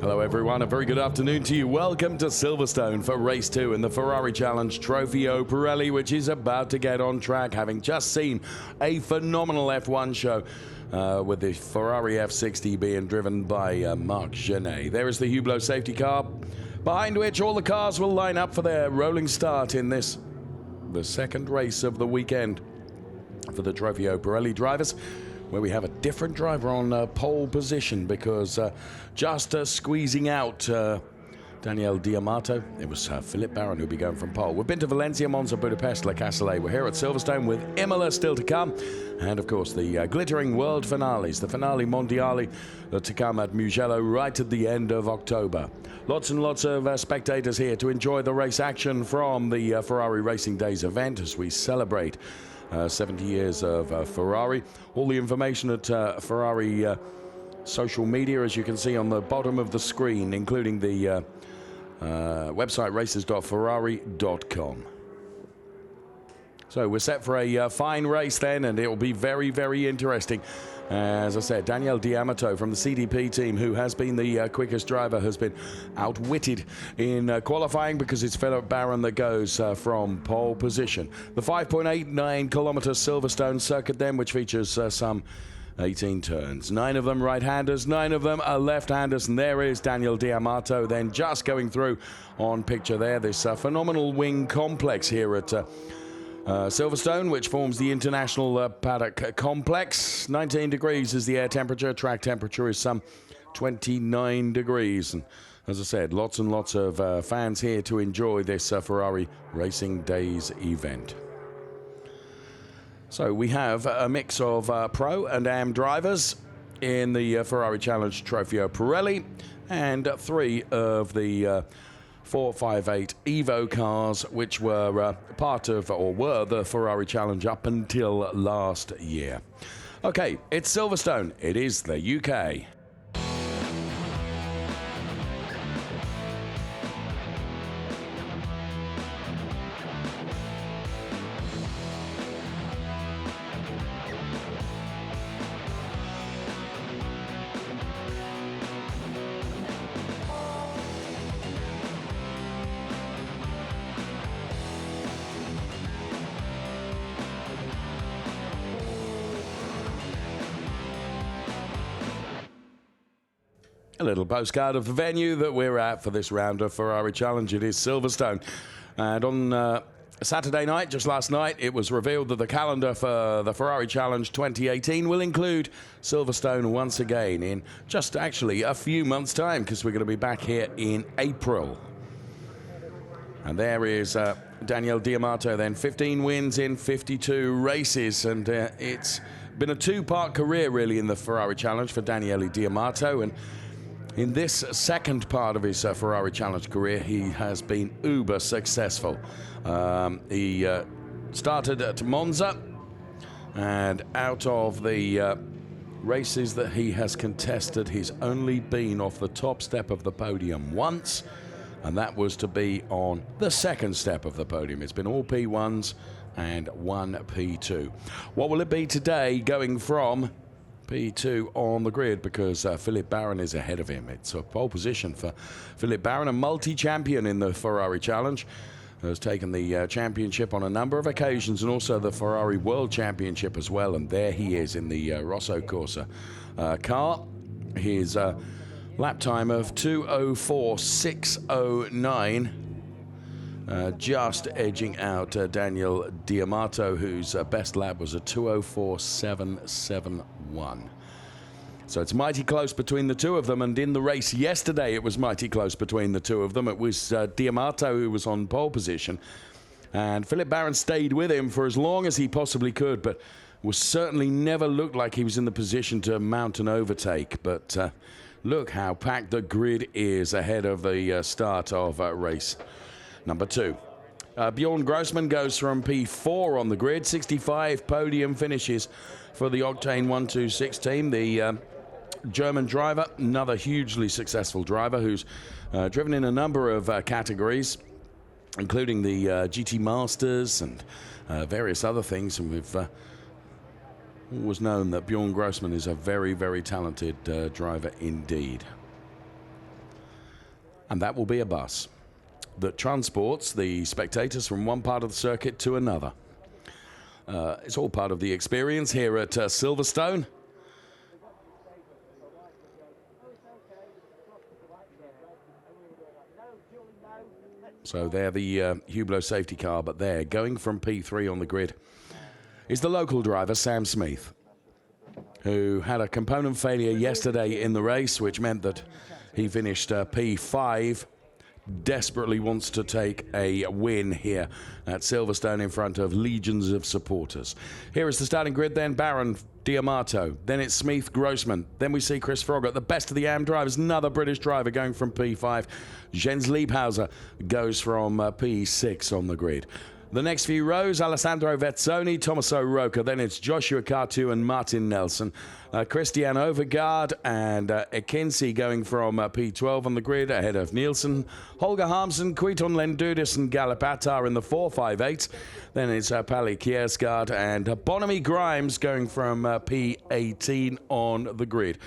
Hello everyone, a very good afternoon to you. Welcome to Silverstone for race 2 in the Ferrari Challenge Trofeo Pirelli, which is about to get on track, having just seen a phenomenal F1 show with the Ferrari F60 being driven by Marc Genet. There is the Hublot safety car, behind which all the cars will line up for their rolling start in this, the second race of the weekend for the Trofeo Pirelli drivers, where we have a different driver on pole position because just squeezing out Daniel D'Amato, it was Philippe Barron who'll be going from pole. We've been to Valencia, Monza, Budapest, Le Castellet. We're here at Silverstone with Imola still to come, and of course the glittering world finales, the Finale Mondiale to come at Mugello right at the end of October. Lots and lots of spectators here to enjoy the race action from the Ferrari Racing Days event as we celebrate 70 years of Ferrari. All the information at Ferrari social media, as you can see on the bottom of the screen, including the website races.ferrari.com. So we're set for a fine race then, and it will be very, very interesting. As I said, Daniel D'Amato from the CDP team, who has been the quickest driver, has been outwitted in qualifying because it's Philippe Barron that goes from pole position. The 5.89 kilometer Silverstone circuit then, which features some 18 turns. 9 of them right-handers, 9 of them are left-handers, and there is Daniel D'Amato then just going through on picture there. This phenomenal wing complex here at Silverstone, which forms the International Paddock Complex. 19 degrees is the air temperature. Track temperature is some 29 degrees. And as I said, lots and lots of fans here to enjoy this Ferrari Racing Days event. So we have a mix of Pro and Am drivers in the Ferrari Challenge Trofeo Pirelli, and 3 of the 458 Evo cars, which were part of, or were, the Ferrari Challenge up until last year. Okay, it's Silverstone. It is the UK. A little postcard of the venue that we're at for this round of Ferrari Challenge. It is Silverstone. And on Saturday night, just last night, it was revealed that the calendar for the Ferrari Challenge 2018 will include Silverstone once again in just actually a few months' time, because we're going to be back here in April. And there is Daniel D'Amato then, 15 wins in 52 races, and it's been a 2-part career really in the Ferrari Challenge for Daniele D'Amato, and in this second part of his Ferrari Challenge career, he has been uber successful. He started at Monza, and out of the races that he has contested, he's only been off the top step of the podium once, and that was to be on the second step of the podium. It's been all P1s and 1 P2. What will it be today, going from P2 on the grid, because Philippe Barron is ahead of him? It's a pole position for Philippe Barron, a multi-champion in the Ferrari Challenge, has taken the championship on a number of occasions, and also the Ferrari World Championship as well. And there he is in the Rosso Corsa car. His lap time of 2:04.609, just edging out Daniel D'Amato, whose best lap was a 2:04.771. So it's mighty close between the two of them, and in the race yesterday it was mighty close between the two of them. It was D'Amato who was on pole position, and Philippe Barron stayed with him for as long as he possibly could, but was certainly never looked like he was in the position to mount an overtake. But look how packed the grid is ahead of the start of race number 2. Bjorn Grossman goes from P4 on the grid. 65 podium finishes for the Octane 126 team. The German driver, another hugely successful driver who's driven in a number of categories, including the GT Masters and various other things. And we've always known that Bjorn Grossman is a very, very talented driver indeed. And that will be a bus that transports the spectators from one part of the circuit to another. It's all part of the experience here at Silverstone. So they're the Hublot safety car, but there, going from P3 on the grid, is the local driver, Sam Smith, who had a component failure yesterday in the race, which meant that he finished P5. Desperately wants to take a win here at Silverstone in front of legions of supporters. Here is the starting grid then. Barron, D'Amato, then it's Smith, Grossman, then we see Chris Froggatt, the best of the AM drivers, another British driver going from P5. Jens Liebhauser goes from P6 on the grid. The next few rows, Alessandro Vezzoni, Tommaso Rocca, then it's Joshua Cartu and Martin Nelson. Christian Overgaard and Ekinci going from P12 on the grid ahead of Nielsen. Holger Harmsen, Quiton Lendudis and Gallup Attar in the 4-5-8. Then it's Pali Kiersgaard and Bonamy Grimes going from P18 on the grid.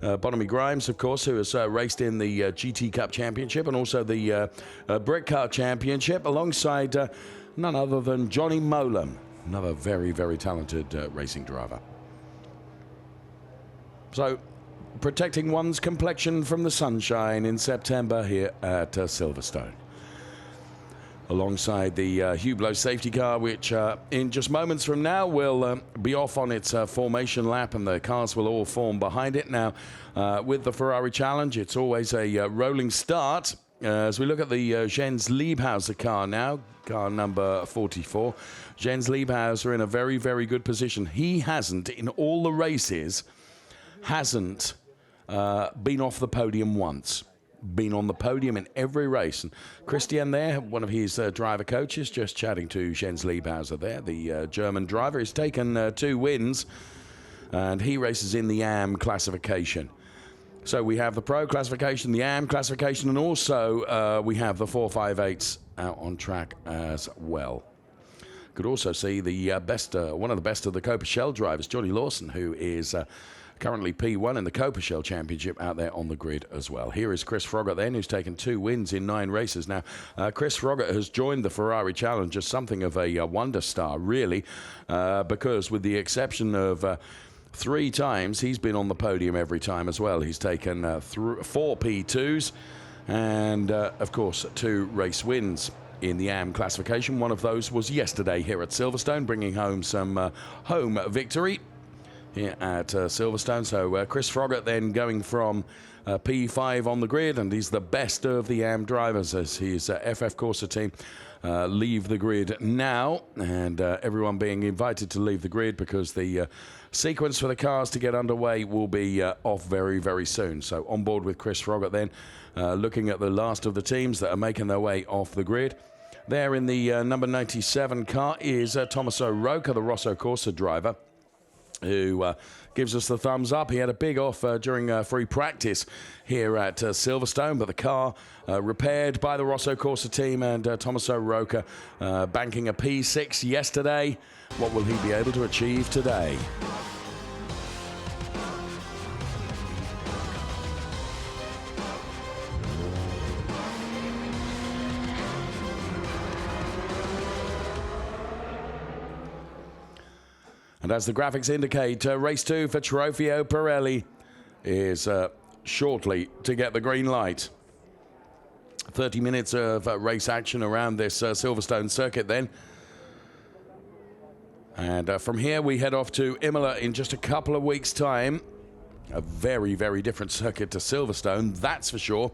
Bonamy Grimes, of course, who has raced in the GT Cup Championship and also the Brit Car Championship alongside none other than Johnny Molan, another very, very talented racing driver. So, protecting one's complexion from the sunshine in September here at Silverstone. Alongside the Hublot safety car, which in just moments from now will be off on its formation lap, and the cars will all form behind it. Now, with the Ferrari Challenge, it's always a rolling start. As we look at the Jens Liebhauser car now, car number 44, Jens Liebhauser in a very, very good position. He hasn't, in all the races, been off the podium once. Been on the podium in every race. And Christian there, one of his driver coaches, just chatting to Jens Liebhauser there, the German driver. He's taken 2 wins, and he races in the AM classification. So we have the Pro classification, the AM classification, and also we have the 4-5-8s out on track as well. Could also see the one of the best of the Copa Shell drivers, Johnny Lawson, who is currently P1 in the Copa Shell Championship, out there on the grid as well. Here is Chris Froggatt then, who's taken 2 wins in 9 races. Now, Chris Froggatt has joined the Ferrari Challenge as something of a wonder star, really, because with the exception of 3 times, he's been on the podium every time as well. He's taken 4 P2s and, of course, 2 race wins in the AM classification. One of those was yesterday here at Silverstone, bringing home some home victory here at Silverstone. So Chris Froggatt then going from P5 on the grid, and he's the best of the AM drivers as his FF Corsa team leave the grid now, and everyone being invited to leave the grid because the sequence for the cars to get underway will be off very, very soon. So on board with Chris Froggatt then, looking at the last of the teams that are making their way off the grid. There in the number 97 car is Tommaso Rocca, the Rosso Corsa driver, who gives us the thumbs up. He had a big off during free practice here at Silverstone, but the car repaired by the Rosso Corsa team, and Tommaso Rocca banking a P6 yesterday. What will he be able to achieve today? And as the graphics indicate, race 2 for Trofeo Pirelli is shortly to get the green light. 30 minutes of race action around this Silverstone circuit then. And from here we head off to Imola in just a couple of weeks' time. A very, very different circuit to Silverstone, that's for sure.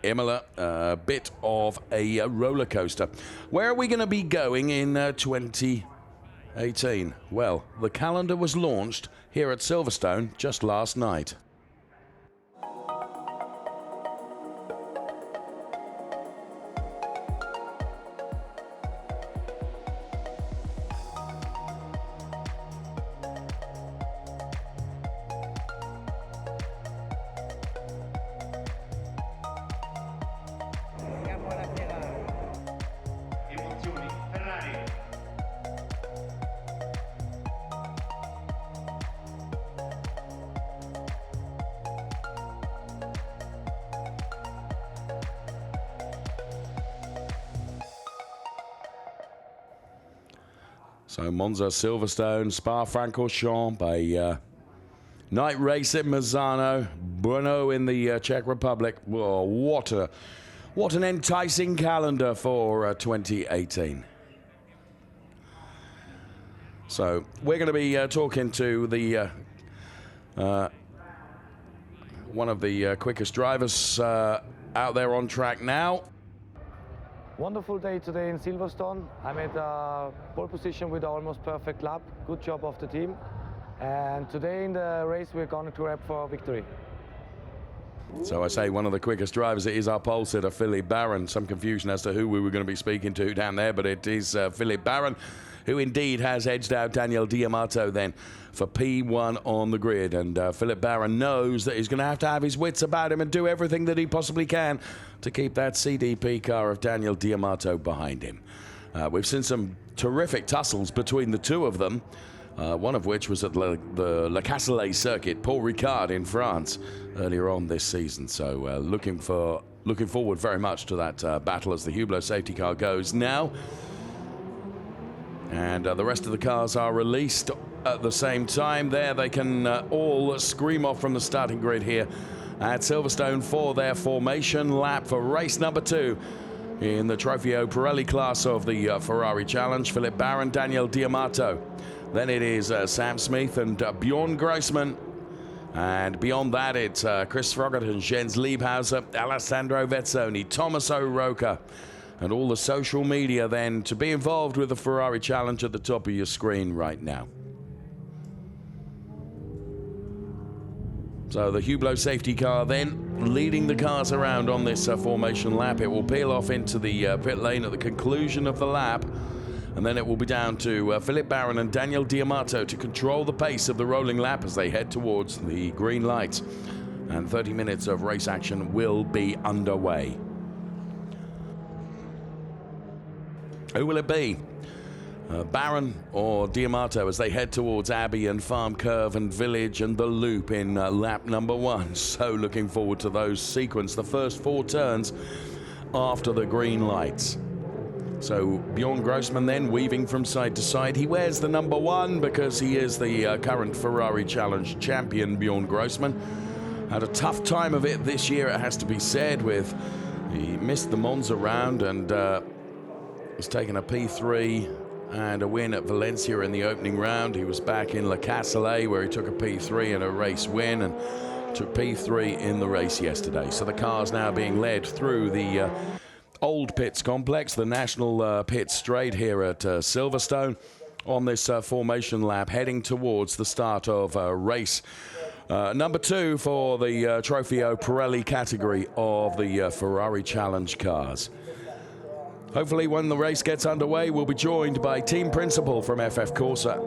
Imola, a bit of a roller coaster. Where are we going to be going in 2018? Well, the calendar was launched here at Silverstone just last night. Ferrari. So Monza, Silverstone, Spa-Francorchamps, a night race at Misano, Brno in the Czech Republic. Whoa, what an enticing calendar for 2018. So we're going to be talking to the one of the quickest drivers out there on track now. Wonderful day today in Silverstone. I made a pole position with an almost perfect lap. Good job of the team. And today in the race we're going to rep for victory. So I say one of the quickest drivers. It is our pole sitter, Philippe Barron. Some confusion as to who we were going to be speaking to down there, but it is Philippe Barron, who indeed has edged out Daniel D'Amato then for P1 on the grid. And Philippe Barron knows that he's going to have his wits about him and do everything that he possibly can to keep that CDP car of Daniel D'Amato behind him. We've seen some terrific tussles between the two of them, one of which was at the Le Castellet circuit, Paul Ricard in France, earlier on this season. So looking forward very much to that battle as the Hublot safety car goes now. And the rest of the cars are released at the same time. There they can all scream off from the starting grid here at Silverstone for their formation lap for race number 2 in the Trofeo Pirelli class of the Ferrari Challenge. Philippe Barron, Daniel D'Amato. Then it is Sam Smith and Bjorn Grossman. And beyond that, it's Chris Froggatt and Jens Liebhauser, Alessandro Vezzoni, Thomas O'Rourke. And all the social media then to be involved with the Ferrari Challenge at the top of your screen right now. So the Hublot safety car then leading the cars around on this formation lap. It will peel off into the pit lane at the conclusion of the lap. And then it will be down to Philippe Barron and Daniel D'Amato to control the pace of the rolling lap as they head towards the green lights. And 30 minutes of race action will be underway. Who will it be? Barron or D'Amato as they head towards Abbey and Farm Curve and Village and the Loop in lap number 1. So looking forward to those sequence, the first 4 turns after the green lights. So Bjorn Grossman then weaving from side to side. He wears the number 1 because he is the current Ferrari Challenge champion, Bjorn Grossman. Had a tough time of it this year, it has to be said, he missed the Monza round and has taken a P3 and a win at Valencia in the opening round. He was back in Le Castellet where he took a P3 and a race win and took P3 in the race yesterday. So the car's now being led through the Old Pits complex, the National Pit Straight here at Silverstone on this formation lap, heading towards the start of race number 2 for the Trofeo Pirelli category of the Ferrari Challenge cars. Hopefully when the race gets underway, we'll be joined by team principal from FF Corsa,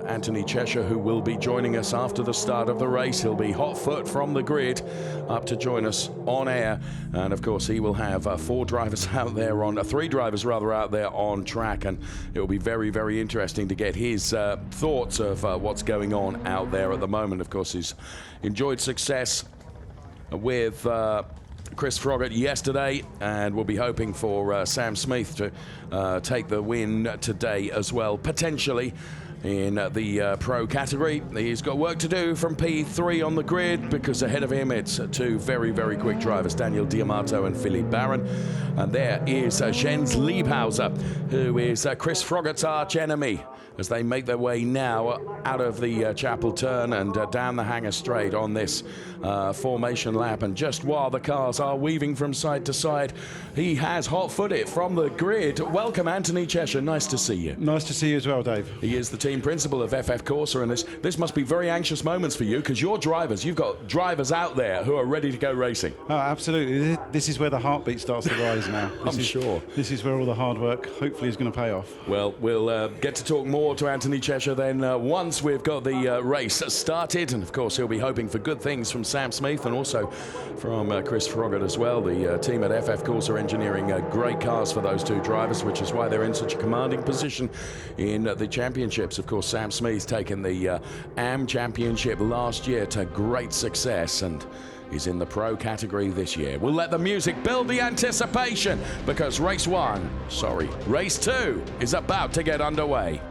Anthony Cheshire, who will be joining us after the start of the race. He'll be hot foot from the grid up to join us on air. And of course, he will have 3 drivers out there on track. And it will be very, very interesting to get his thoughts of what's going on out there at the moment. Of course, he's enjoyed success with Chris Froggatt yesterday, and we'll be hoping for Sam Smith to take the win today as well, potentially in the pro category. He's got work to do from P3 on the grid because ahead of him it's 2 very, very quick drivers, Daniel D'Amato and Philippe Barron. And there is Jens Liebhauser, who is Chris Froggatt's arch enemy, as they make their way now out of the Chapel Turn and down the Hangar Straight on this formation lap. And just while the cars are weaving from side to side, he has hot-footed from the grid. Welcome, Anthony Cheshire. Nice to see you. Nice to see you as well, Dave. He is the team principal of FF Corsa, and this must be very anxious moments for you because you've got drivers out there who are ready to go racing. Oh, absolutely. This is where the heartbeat starts to rise now. I'm sure. This is where all the hard work hopefully is going to pay off. Well, we'll get to talk more to Anthony Cheshire then once we've got the race started, and of course he'll be hoping for good things from Sam Smith and also from Chris Froggatt as well. The team at FF Corsa engineering great cars for those 2 drivers, which is why they're in such a commanding position in the championships. Of course, Sam Smith taken the AM Championship last year to great success and is in the pro category this year. We'll let the music build the anticipation because race 2 is about to get underway.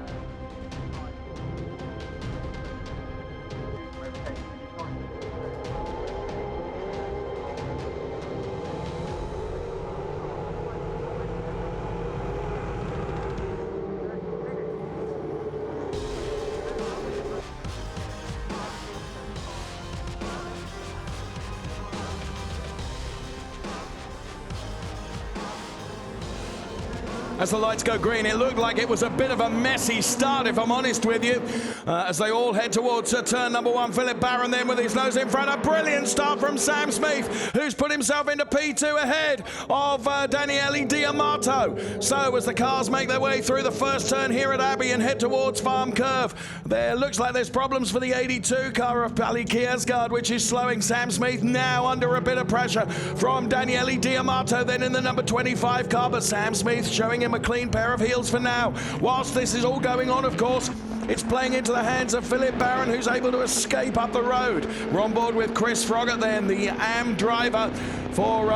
as the lights go green. It looked like it was a bit of a messy start, if I'm honest with you, as they all head towards turn number 1. Philip Barron then with his nose in front. A brilliant start from Sam Smith, who's put himself into P2 ahead of Daniele Diamato. So as the cars make their way through the first turn here at Abbey and head towards Farm Curve, there looks like there's problems for the 82 car of Pali Kiersgaard, which is slowing Sam Smith now under a bit of pressure from Daniele Diamato, then in the number 25 car, but Sam Smith showing him a clean pair of heels for now. Whilst this is all going on, of course, it's playing into the hands of Philip Barron, who's able to escape up the road. We're on board with Chris Froggatt then, the AM driver for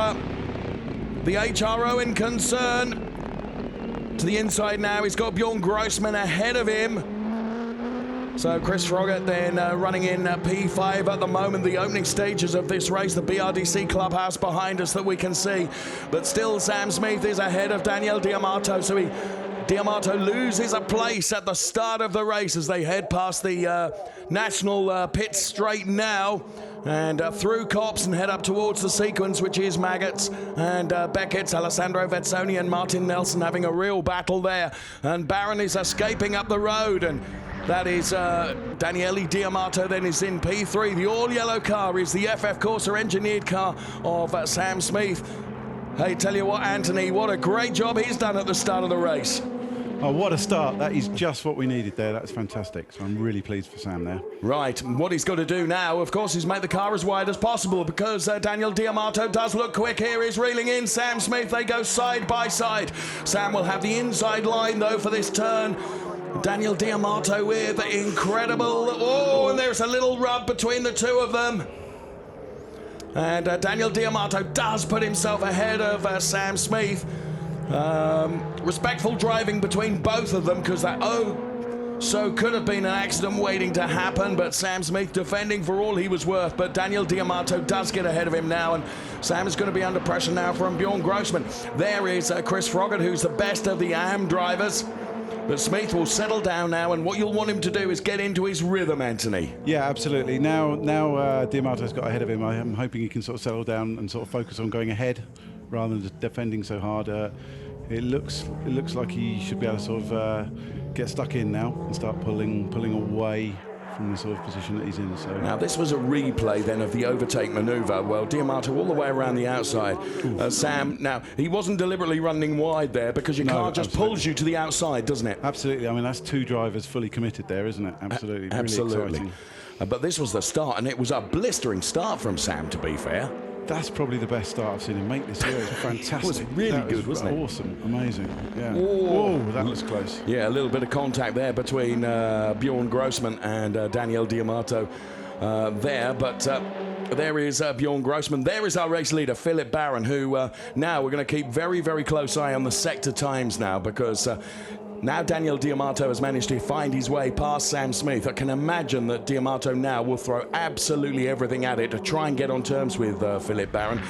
the HRO in concern. To the inside now, he's got Bjorn Grossman ahead of him. So Chris Froggatt then running in P5 at the moment. The opening stages of this race, the BRDC clubhouse behind us that we can see. But still Sam Smith is ahead of Daniele Diamato. So Diamato loses a place at the start of the race as they head past the national pit straight now. And through Copse and head up towards the sequence, which is Maggots and Beckett's. Alessandro Vezzoni and Martin Nelson having a real battle there. And Barron is escaping up the road, and that is Daniele Diamato then is in P3. The all-yellow car is the FF Corsa engineered car of Sam Smith. Hey, tell you what, Anthony, what a great job he's done at the start of the race. Oh, what a start. That is just what we needed there. That's fantastic. So I'm really pleased for Sam there. Right, and what he's got to do now, of course, is make the car as wide as possible, because Daniele Diamato does look quick here. He's reeling in Sam Smith. They go side by side. Sam will have the inside line, though, for this turn. Daniele Diamato with incredible... Oh, and there's a little rub between the two of them. And Daniele Diamato does put himself ahead of Sam Smith. Respectful driving between both of them, because that so could have been an accident waiting to happen, but Sam Smith defending for all he was worth. But Daniele Diamato does get ahead of him now, and Sam is going to be under pressure now from Bjorn Grossman. There is Chris Froggatt, who's the best of the AM drivers. But Smith will settle down now, and what you'll want him to do is get into his rhythm, Anthony. Yeah, absolutely. Now Diamato's got ahead of him. I'm hoping he can sort of settle down and sort of focus on going ahead rather than defending so hard. It looks like he should be able to sort of get stuck in now and start pulling away from the sort of position that he's in. So now this was a replay then of the overtake manoeuvre. Well, Diamato all the way around the outside. Sam, now he wasn't deliberately running wide there, because your car just pulls you to the outside, doesn't it? Absolutely. I mean, that's two drivers fully committed there, isn't it? Absolutely. Absolutely. Really exciting. But this was the start, and it was a blistering start from Sam, to be fair. That's probably the best start I've seen him make this year. It's fantastic. It was really good, wasn't it? Awesome, amazing. Yeah. Whoa, that was close. Yeah, a little bit of contact there between Bjorn Grossman and Daniele Diamato there, but there is Bjorn Grossman. There is our race leader, Philip Barron, who now we're going to keep very, very close eye on the sector times now, because now Daniele Diamato has managed to find his way past Sam Smith. I can imagine that Diamato now will throw absolutely everything at it to try and get on terms with Philip Barron.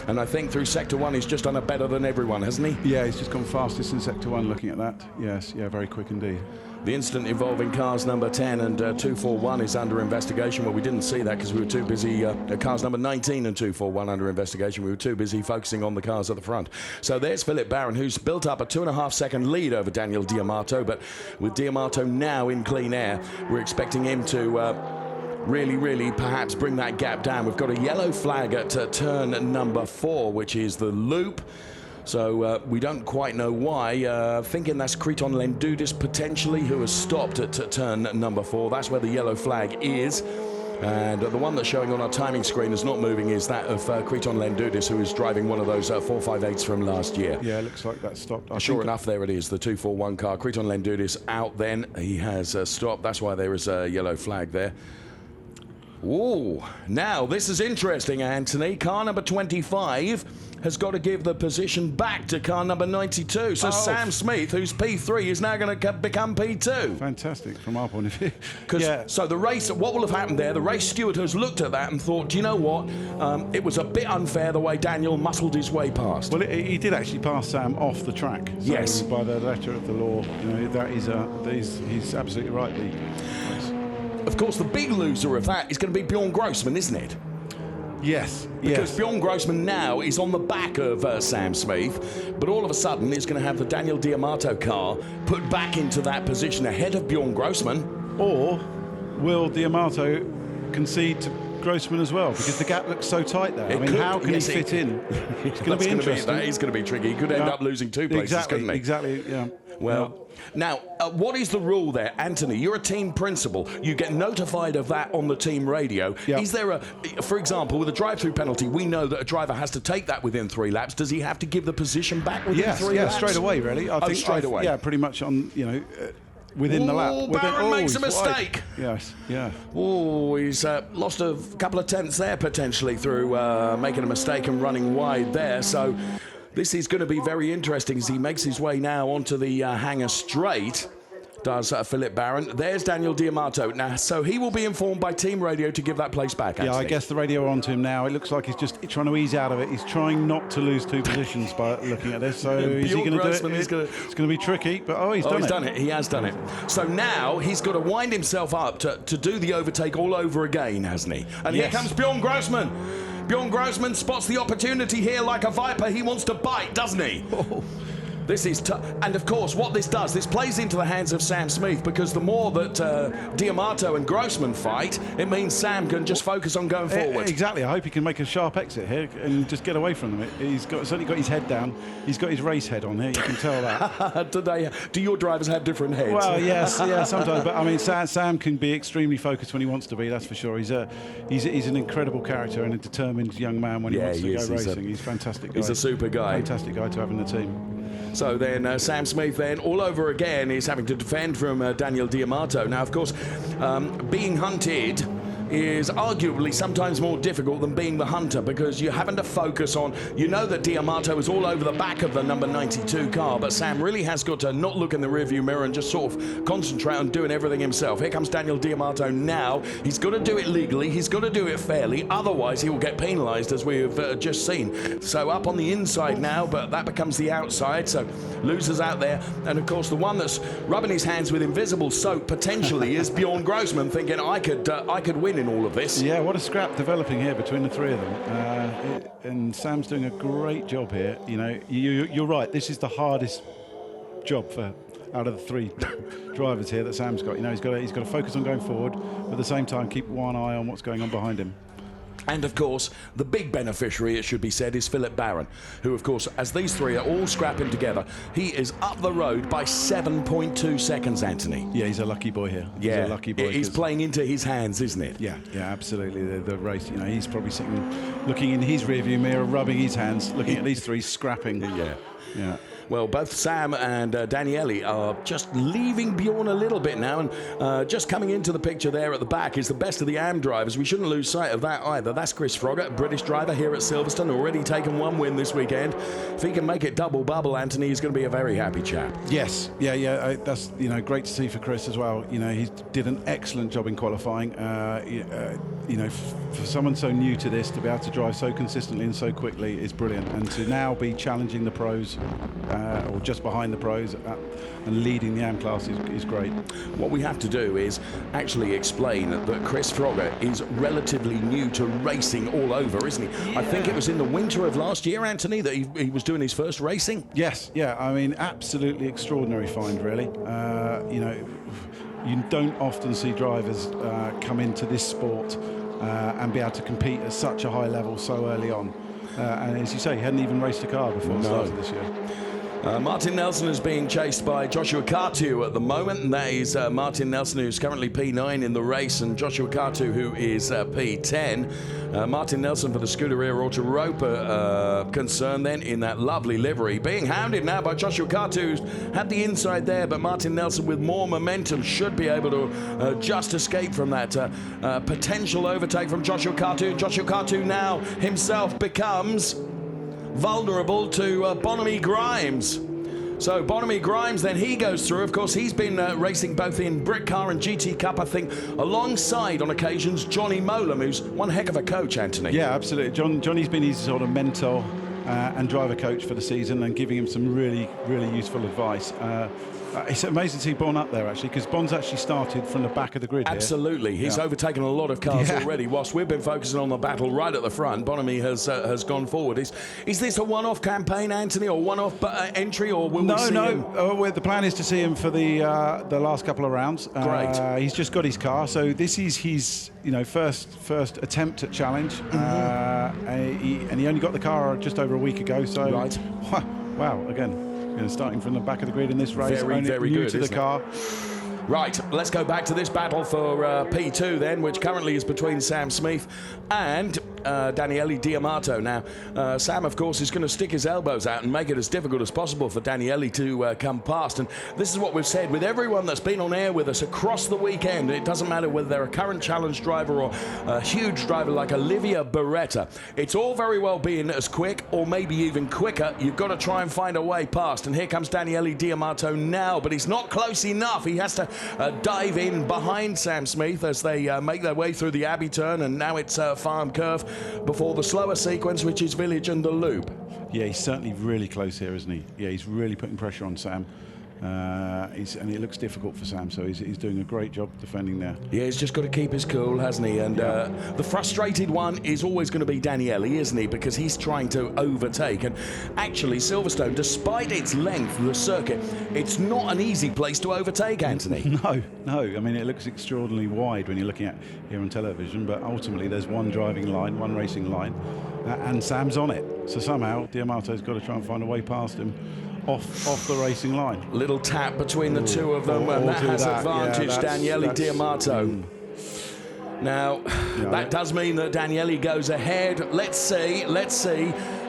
And I think through Sector 1 he's just done it better than everyone, hasn't he? Yeah, he's just gone fastest in Sector 1 looking at that. Yes, yeah, very quick indeed. The incident involving cars number 10 and 241 is under investigation. Well, we didn't see that because we were too busy. Cars number 19 and 241 under investigation. We were too busy focusing on the cars at the front. So there's Philip Barron, who's built up a 2.5 second lead over Daniele Diamato. But with Diamato now in clean air, we're expecting him to really perhaps bring that gap down. We've got a yellow flag at turn number 4, which is the loop. So we don't quite know why. Thinking that's Kriton Lendudis potentially, who has stopped at turn number 4. That's where the yellow flag is. And the one that's showing on our timing screen is not moving is that of Kriton Lendudis, who is driving one of those 458s from last year. Yeah, it looks like that stopped. Sure enough, there it is, the 241 car. Kriton Lendudis out then. He has stopped. That's why there is a yellow flag there. Ooh, now this is interesting, Anthony. Car number 25 has got to give the position back to car number 92. So Sam Smith, who's P3, is now going to become P2. Fantastic from our point of view. So the race, what will have happened there, the race steward has looked at that and thought, do you know what? It was a bit unfair the way Daniel muscled his way past. Well, he did actually pass Sam off the track. So yes. By the letter of the law, he's absolutely right. Of course, the big loser of that is going to be Bjorn Grossman, isn't it? Yes, Because yes. Bjorn Grossman now is on the back of Sam Smith, but all of a sudden he's going to have the Daniel D'Amato car put back into that position ahead of Bjorn Grossman. Or will D'Amato concede to Grossman as well? Because the gap looks so tight there. How can he fit in? It's going to be interesting. That is going to be tricky. He could end up losing 2 places, couldn't he? Exactly, yeah. Well, now, what is the rule there, Anthony? You're a team principal. You get notified of that on the team radio. Yep. Is there for example, with a drive-through penalty, we know that a driver has to take that within 3 laps. Does he have to give the position back within 3 laps? Yeah, straight away, really. I think straight away. Yeah, pretty much on, within the lap. Barron makes a he's mistake. Wide. Yes, yeah. Oh, he's lost a couple of tenths there potentially through making a mistake and running wide there. So this is going to be very interesting as he makes his way now onto the hangar straight. Does Philip Barron. There's Daniel D'Amato. Now, so he will be informed by team radio to give that place back, Yeah, Anthony. I guess the radio onto him now. It looks like he's just trying to ease out of it. He's trying not to lose 2 positions by looking at this. So is he going to do it? It's going to be tricky, but he's done it. He has done it. So now he's got to wind himself up to do the overtake all over again, hasn't he? And Yes. here comes Bjorn Grossman. Bjorn Grossman spots the opportunity here like a viper. He wants to bite, doesn't he? This is tough. And of course, what this does, this plays into the hands of Sam Smith, because the more that D'Amato and Grossman fight, it means Sam can just focus on going forward. Exactly. I hope he can make a sharp exit here and just get away from them. He's certainly got his head down. He's got his race head on here. You can tell that. Do your drivers have different heads? Well, yes, sometimes. But I mean, Sam can be extremely focused when he wants to be. That's for sure. He's an incredible character and a determined young man when he wants to go racing. He's a fantastic guy. He's a super guy. Fantastic guy to have in the team. So then Sam Smith then all over again is having to defend from Daniel D'Amato. Now, of course, being hunted is arguably sometimes more difficult than being the hunter, because you're having to focus on, you know that D'Amato is all over the back of the number 92 car, but Sam really has got to not look in the rearview mirror and just sort of concentrate on doing everything himself. Here comes Daniel D'Amato now. He's got to do it legally. He's got to do it fairly. Otherwise, he will get penalised, as we have just seen. So up on the inside now, but that becomes the outside. So losers out there. And of course, the one that's rubbing his hands with invisible soap potentially is Bjorn Grossman, thinking I could win in all of this. Yeah, what a scrap developing here between the 3 of them. And Sam's doing a great job here. You're right. This is the hardest job out of the 3 drivers here that Sam's got. He's got to focus on going forward, but at the same time keep one eye on what's going on behind him. And of course, the big beneficiary, it should be said, is Philip Barron, who, of course, as these 3 are all scrapping together, he is up the road by 7.2 seconds, Anthony. Yeah, he's a lucky boy here. Yeah, he's a lucky boy. He's playing into his hands, isn't it? Yeah, absolutely. The race, he's probably sitting, looking in his rearview mirror, rubbing his hands, looking at these 3 scrapping. Yeah. Well, both Sam and Daniele are just leaving Bjorn a little bit now, and just coming into the picture there at the back is the best of the AM drivers. We shouldn't lose sight of that either. That's Chris Froggatt, a British driver here at Silverstone, already taken 1 win this weekend. If he can make it double bubble, Anthony, he's going to be a very happy chap. Yes, that's great to see for Chris as well. He did an excellent job in qualifying. For someone so new to this to be able to drive so consistently and so quickly is brilliant, and to now be challenging the pros. Or just behind the pros and leading the AM class is great. What we have to do is actually explain that Chris Froggatt is relatively new to racing all over, isn't he? Yeah. I think it was in the winter of last year, Anthony, that he was doing his first racing. Yes, I mean, absolutely extraordinary find, really. You don't often see drivers come into this sport and be able to compete at such a high level so early on. And as you say, he hadn't even raced a car before the start of this year. Martin Nelson is being chased by Joshua Kartu at the moment, and that is Martin Nelson, who's currently P9 in the race, and Joshua Kartu, who is P10. Martin Nelson for the Scuderia Autoropa concern then in that lovely livery. Being hounded now by Joshua Kartu, who's had the inside there, but Martin Nelson with more momentum should be able to just escape from that potential overtake from Joshua Kartu. Joshua Kartu now himself becomes vulnerable to Bonamy Grimes. So Bonamy Grimes, then he goes through. Of course, he's been racing both in Brit Car and GT Cup, I think, alongside on occasions Johnny Molam, who's one heck of a coach, Anthony. Yeah, absolutely. Johnny's been his sort of mentor and driver coach for the season, and giving him some really, really useful advice. It's amazing to see Bon up there, actually, because Bon's actually started from the back of the grid here. Absolutely. He's overtaken a lot of cars already. Whilst we've been focusing on the battle right at the front, Bonamy has gone forward. Is this a one-off campaign, Anthony, or one-off entry, or will we see him? No. The plan is to see him for the last couple of rounds. Great. He's just got his car, so this is his first attempt at challenge. And he only got the car just over a week ago. So right. Wow. Again, starting from the back of the grid in this race, very new good to the car. Right, let's go back to this battle for P2 then, which currently is between Sam Smith and Daniele Diamato. Now, Sam, of course, is going to stick his elbows out and make it as difficult as possible for Daniele to come past. And this is what we've said with everyone that's been on air with us across the weekend. It doesn't matter whether they're a current challenge driver or a huge driver like Olivia Beretta. It's all very well being as quick or maybe even quicker. You've got to try and find a way past. And here comes Daniele Diamato now, but he's not close enough. He has to dive in behind Sam Smith as they make their way through the Abbey turn, and now it's Farm Curve before the slower sequence, which is Village and the Loop. Yeah, he's certainly really close here, isn't he? Yeah, he's really putting pressure on Sam. And it looks difficult for Sam, so he's doing a great job defending there. Yeah, he's just got to keep his cool, hasn't he? And the frustrated one is always going to be Daniele, isn't he? Because he's trying to overtake. And actually, Silverstone, despite its length, the circuit, it's not an easy place to overtake, Anthony. No. I mean, it looks extraordinarily wide when you're looking at here on television, but ultimately there's one driving line, one racing line, and Sam's on it. So somehow Diamato's got to try and find a way past him. Off the racing line. Little tap between the two of them, and that has advantaged Daniele Diamato. Now, that does mean that Daniele goes ahead. Let's see.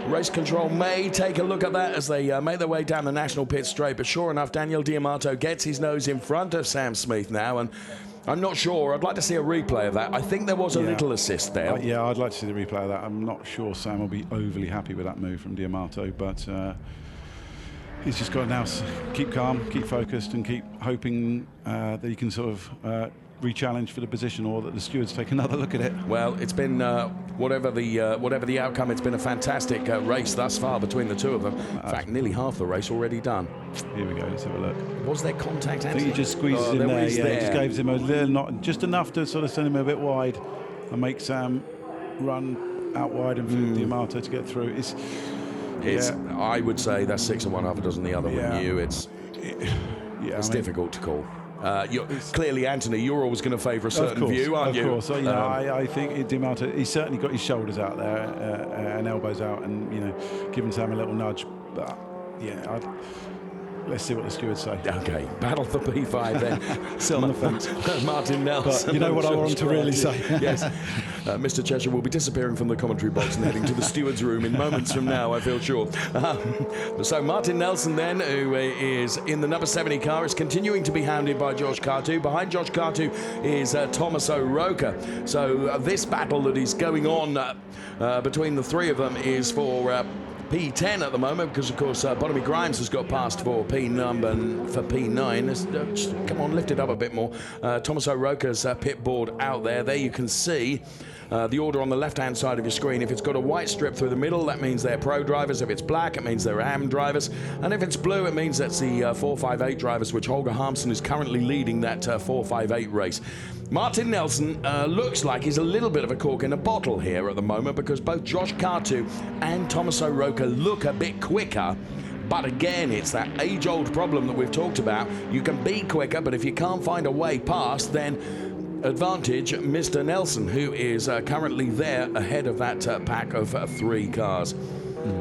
Race control may take a look at that as they make their way down the national pit straight. But sure enough, Daniele Diamato gets his nose in front of Sam Smith now, and I'm not sure. I'd like to see a replay of that. I think there was a little assist there. I'd like to see the replay of that. I'm not sure Sam will be overly happy with that move from Diamato, but he's just got to now keep calm, keep focused, and keep hoping that he can sort of re-challenge for the position, or that the stewards take another look at it. Well, it's been whatever the outcome. It's been a fantastic race thus far between the two of them. In fact, nearly half the race already done. Here we go. Let's have a look. Was there contact? I think he just squeezes him there. He just gives him a little, not just enough to sort of send him a bit wide and make Sam run out wide and for Diamato to get through. I would say that's 6 and 1, half a dozen the other. With you, it's difficult to call. Clearly, Anthony, you're always going to favour a certain view, aren't you? Of course. I think Diamato, he's certainly got his shoulders out there and elbows out, and giving Sam a little nudge. But let's see what the stewards say. Okay, battle for P5 then. Still on the fence. Martin Nelson. But you know what I want to really say. Yes. Mr. Cheshire will be disappearing from the commentary box and heading to the stewards' room in moments from now, I feel sure. So Martin Nelson then, who is in the number 70 car, is continuing to be hounded by Josh Cartu. Behind Josh Cartu is Tommaso Roca. So this battle that is going on between the three of them is for P10 at the moment, because of course Bonamy Grimes has got past for P9. Just, come on, lift it up a bit more. Tommaso Roca's pit board out there. There you can see the order on the left-hand side of your screen. If it's got a white strip through the middle, that means they're pro drivers. If it's black, it means they're AM drivers. And if it's blue, it means that's the 458 drivers, which Holger Harmsen is currently leading that 458 race. Martin Nelson looks like he's a little bit of a cork in a bottle here at the moment, because both Josh Cartu and Tommaso Roca look a bit quicker. But again, it's that age-old problem that we've talked about. You can be quicker, but if you can't find a way past, then advantage Mr. Nelson, who is currently there ahead of that pack of 3 cars.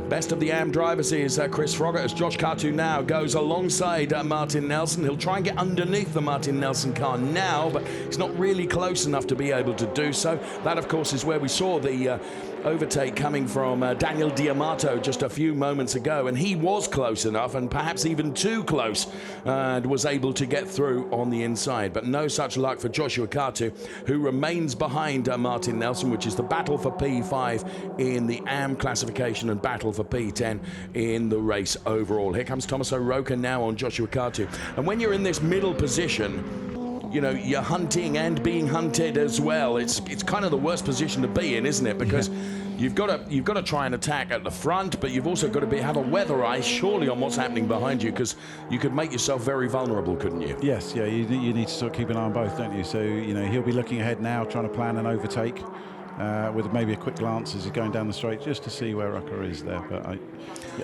Best of the AM drivers is Chris Froggatt, as Josh Cartu now goes alongside Martin Nelson. He'll try and get underneath the Martin Nelson car now, but he's not really close enough to be able to do so. That, of course, is where we saw the overtake coming from Daniele Diamato just a few moments ago, and he was close enough, and perhaps even too close, and was able to get through on the inside. But no such luck for Joshua Cartu, who remains behind Martin Nelson, which is the battle for P5 in the AM classification and battle for P10 in the race overall. Here comes Tommaso Roca now on Joshua Cartu, and when you're in this middle position, you know, you're hunting and being hunted as well. It's kind of the worst position to be in, isn't it? Because you've got to try and attack at the front, but you've also got to have a weather eye surely on what's happening behind you, because you could make yourself very vulnerable, couldn't you? Yes, yeah, you need to sort of keep an eye on both, don't you? So, you know, he'll be looking ahead now, trying to plan an overtake with maybe a quick glance as he's going down the straight, just to see where Rucker is there. But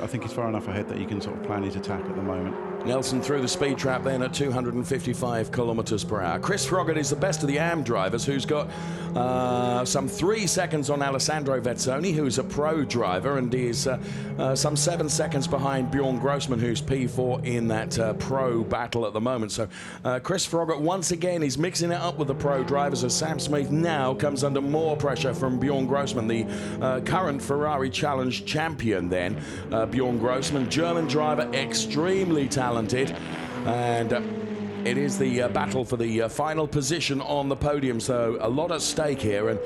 I think he's far enough ahead that he can sort of plan his attack at the moment. Nelson through the speed trap then at 255 kilometers per hour. Chris Froggatt is the best of the AM drivers, who's got some 3 seconds on Alessandro Vezzoni, who's a pro driver, and is some 7 seconds behind Bjorn Grossman, who's P4 in that pro battle at the moment. So Chris Froggatt once again is mixing it up with the pro drivers, as Sam Smith now comes under more pressure from Bjorn Grossman, the current Ferrari Challenge champion then. Bjorn Grossman, German driver, extremely talented, and it is the battle for the final position on the podium, so a lot at stake here, and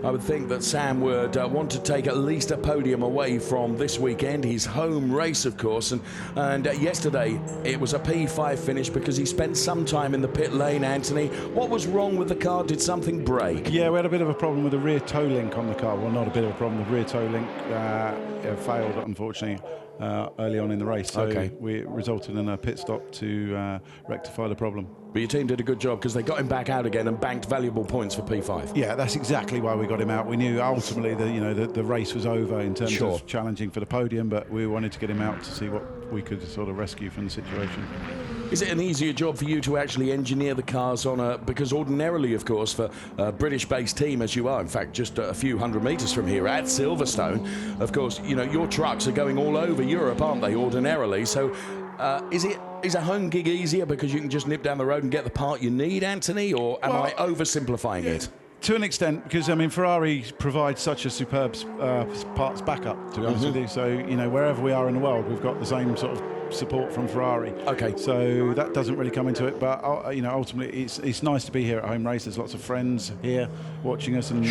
I would think that Sam would want to take at least a podium away from this weekend, his home race, of course, and yesterday it was a P5 finish because he spent some time in the pit lane. Anthony, what was wrong with the car? Did something break? Yeah, we had a bit of a problem with the rear toe link on the car. Well, not a bit of a problem, the rear toe link failed, unfortunately, early on in the race, so we resulted in a pit stop to rectify the problem. But your team did a good job, because they got him back out again and banked valuable points for P5. Yeah, that's exactly why we got him out. We knew ultimately that the race was over in terms of challenging for the podium, but we wanted to get him out to see what we could sort of rescue from the situation. Is it an easier job for you to actually engineer the cars on because ordinarily, of course, for a British-based team as you are, in fact, just a few hundred metres from here at Silverstone, of course, you know, your trucks are going all over Europe, aren't they, ordinarily? So is a home gig easier because you can just nip down the road and get the part you need, Anthony, or am I oversimplifying it? To an extent, because I mean Ferrari provides such a superb parts backup, to be honest with you. So, you know, wherever we are in the world, we've got the same sort of support from Ferrari. Okay. So that doesn't really come into it, but you know, ultimately it's nice to be here at home race. There's lots of friends here watching us and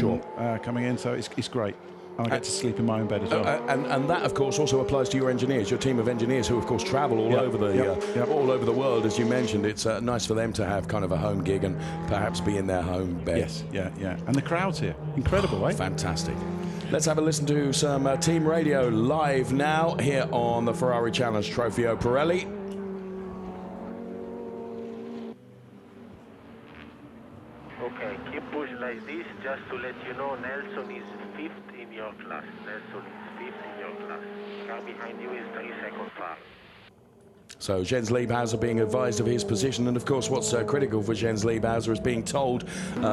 coming in, so it's great. And I get to sleep in my own bed as well. And that, of course, also applies to your engineers, your team of engineers, who, of course, travel all over the world, as you mentioned. It's nice for them to have kind of a home gig and perhaps be in their home bed. Yes, yeah. And the crowd's here. Incredible, eh? Fantastic. Let's have a listen to some team radio live now here on the Ferrari Challenge Trofeo Pirelli. Okay, keep pushing like this. Just to let you know, Nelson is 5th in your class. Nelson is 5th in your class. Car behind you is 3 seconds far. So Jens Liebhauser being advised of his position, and of course what's critical for Jens Liebhauser is being told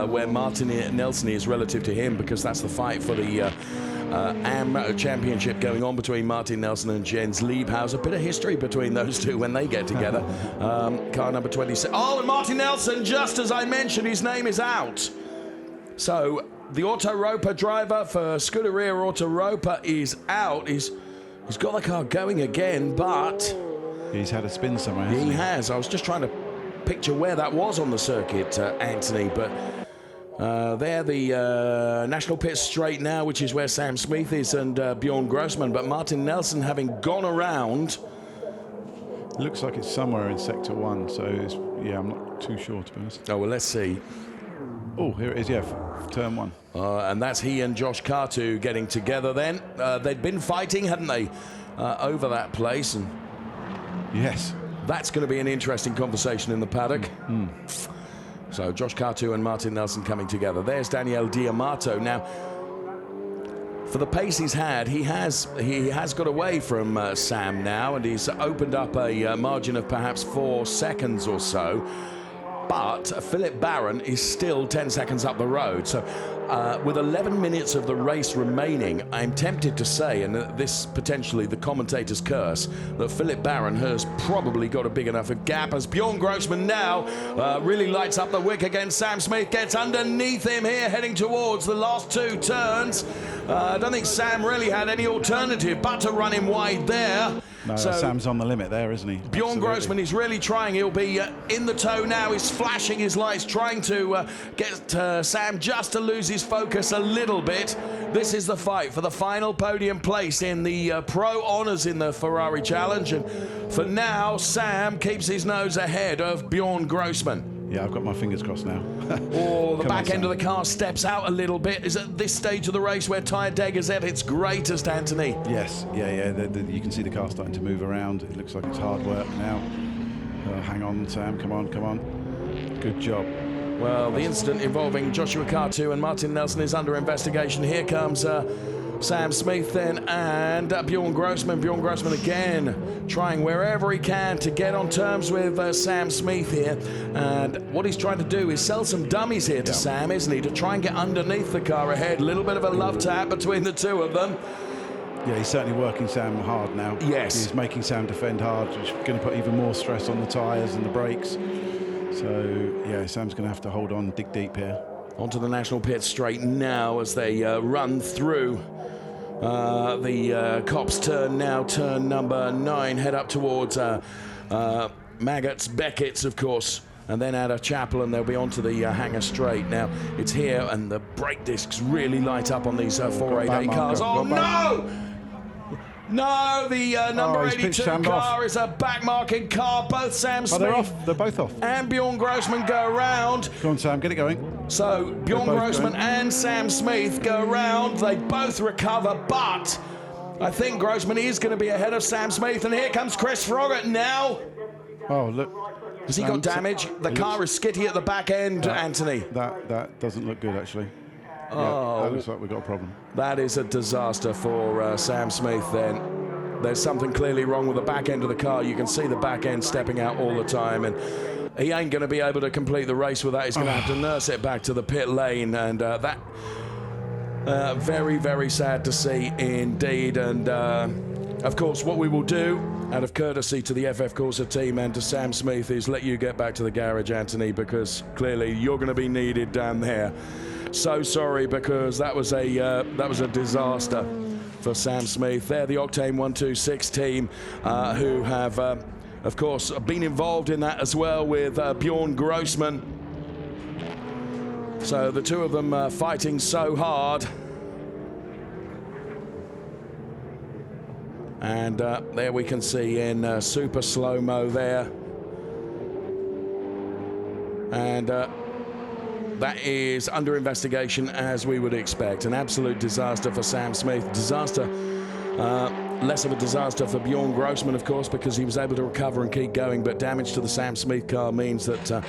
where Martin Nelson is relative to him, because that's the fight for the AM championship going on between Martin Nelson and Jens Liebhauser. Bit of history between those two when they get together. Car number 26. Oh, and Martin Nelson, just as I mentioned, his name is out. So the Autoropa driver for Scuderia Autoropa is out. He's got the car going again, but he's had a spin somewhere. He has. I was just trying to picture where that was on the circuit, Anthony, but they're the National Pit Straight now, which is where Sam Smith is and Bjorn Grossman, but Martin Nelson having gone around. Looks like it's somewhere in Sector 1, so yeah, I'm not too sure, to be honest. Oh, well, let's see. Oh, here it is, yeah, Turn 1. And that's he and Josh Cartu getting together then. They'd been fighting, hadn't they, over that place, and yes, that's going to be an interesting conversation in the paddock. So Josh Cartu and Martin Nelson coming together. There's Daniel Diamato. Now, for the pace he's had, he has got away from Sam now, and he's opened up a margin of perhaps 4 seconds or so. But Philip Barron is still 10 seconds up the road. So with 11 minutes of the race remaining, I'm tempted to say, and this potentially the commentator's curse, that Philip Barron has probably got a big enough gap, as Bjorn Grossman now really lights up the wick against Sam Smith, gets underneath him here, heading towards the last 2 turns. I don't think Sam really had any alternative but to run him wide there. No, so Sam's on the limit there, isn't he? Bjorn Grossman is really trying. He'll be in the tow now. He's flashing his lights, trying to get Sam just to lose his focus a little bit. This is the fight for the final podium place in the Pro Honours in the Ferrari Challenge. And for now, Sam keeps his nose ahead of Bjorn Grossman. Yeah, I've got my fingers crossed now. Oh, the Come back on, end of Sam. the car steps out a little bit. Is at this stage of the race where Tyre Deg is at its greatest, Anthony. Yes, yeah. You can see the car starting to move around. It looks like it's hard work now. Hang on, Sam. Come on. Good job. Well, the incident involving Joshua Cartu and Martin Nelson is under investigation. Here comes Sam Smith then and Bjorn Grossman. Bjorn Grossman again trying wherever he can to get on terms with Sam Smith here. And what he's trying to do is sell some dummies here to Sam, isn't he? To try and get underneath the car ahead. A little bit of a love tap between the two of them. Yeah, he's certainly working Sam hard now. Yes. He's making Sam defend hard, which is going to put even more stress on the tyres and the brakes. So, yeah, Sam's going to have to hold on, dig deep here. Onto the national pit straight now as they run through the Cops turn now, turn number 9, head up towards Maggots, Beckett's, of course, and then out of Chapel, and they'll be onto the hangar straight. Now, it's here, and the brake discs really light up on these 488 cars. Oh, no! No, the number 82 car is a back-marking car. Both Sam Smith they're off. They're both off. and Bjorn Grossman go around. Go on, Sam, get it going. So Bjorn Grossman and Sam Smith go around. They both recover, but I think Grossman is going to be ahead of Sam Smith. And here comes Chris Froggatt now. Oh, look. Has he got damage? The car is skitty at the back end, Anthony. That doesn't look good, actually. Oh, yeah, that looks like we've got a problem. That is a disaster for Sam Smith then. There's something clearly wrong with the back end of the car. You can see the back end stepping out all the time, and he ain't going to be able to complete the race with that. He's going to have to nurse it back to the pit lane, and that very, very sad to see indeed. And of course, what we will do, out of courtesy to the FF Corsa team and to Sam Smith, is let you get back to the garage, Anthony, because clearly you're going to be needed down there. So sorry, because that was a disaster for Sam Smith. They're the Octane 126 team who have, of course, been involved in that as well with Bjorn Grossman. So the two of them fighting so hard. And there we can see in super slow-mo there. And that is under investigation, as we would expect. An absolute disaster for Sam Smith. Disaster, less of a disaster for Bjorn Grossman, of course, because he was able to recover and keep going, but damage to the Sam Smith car means that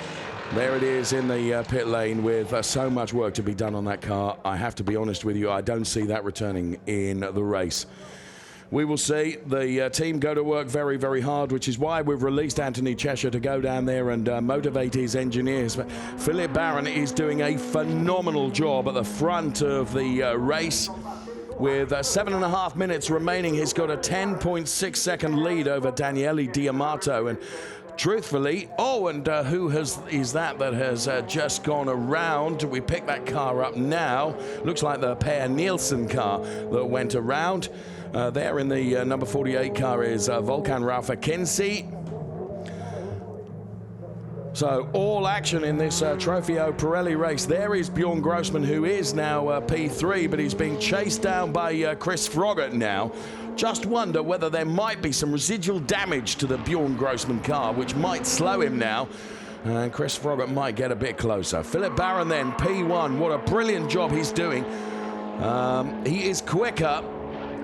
there it is in the pit lane with so much work to be done on that car. I have to be honest with you, I don't see that returning in the race. We will see. The team go to work very, very hard, which is why we've released Anthony Cheshire to go down there and motivate his engineers. But Philip Barron is doing a phenomenal job at the front of the race. With 7.5 minutes remaining, he's got a 10.6 second lead over Daniele Diamato. And truthfully, who is that has just gone around? We pick that car up now. Looks like the Per Nielsen car that went around. There in the number 48 car is Volkan Rafa Kinsey. So all action in this Trofeo Pirelli race. There is Bjorn Grossman, who is now P3, but he's being chased down by Chris Froggatt now. Just wonder whether there might be some residual damage to the Bjorn Grossman car, which might slow him now. And Chris Froggatt might get a bit closer. Philip Barron then, P1. What a brilliant job he's doing. He is quicker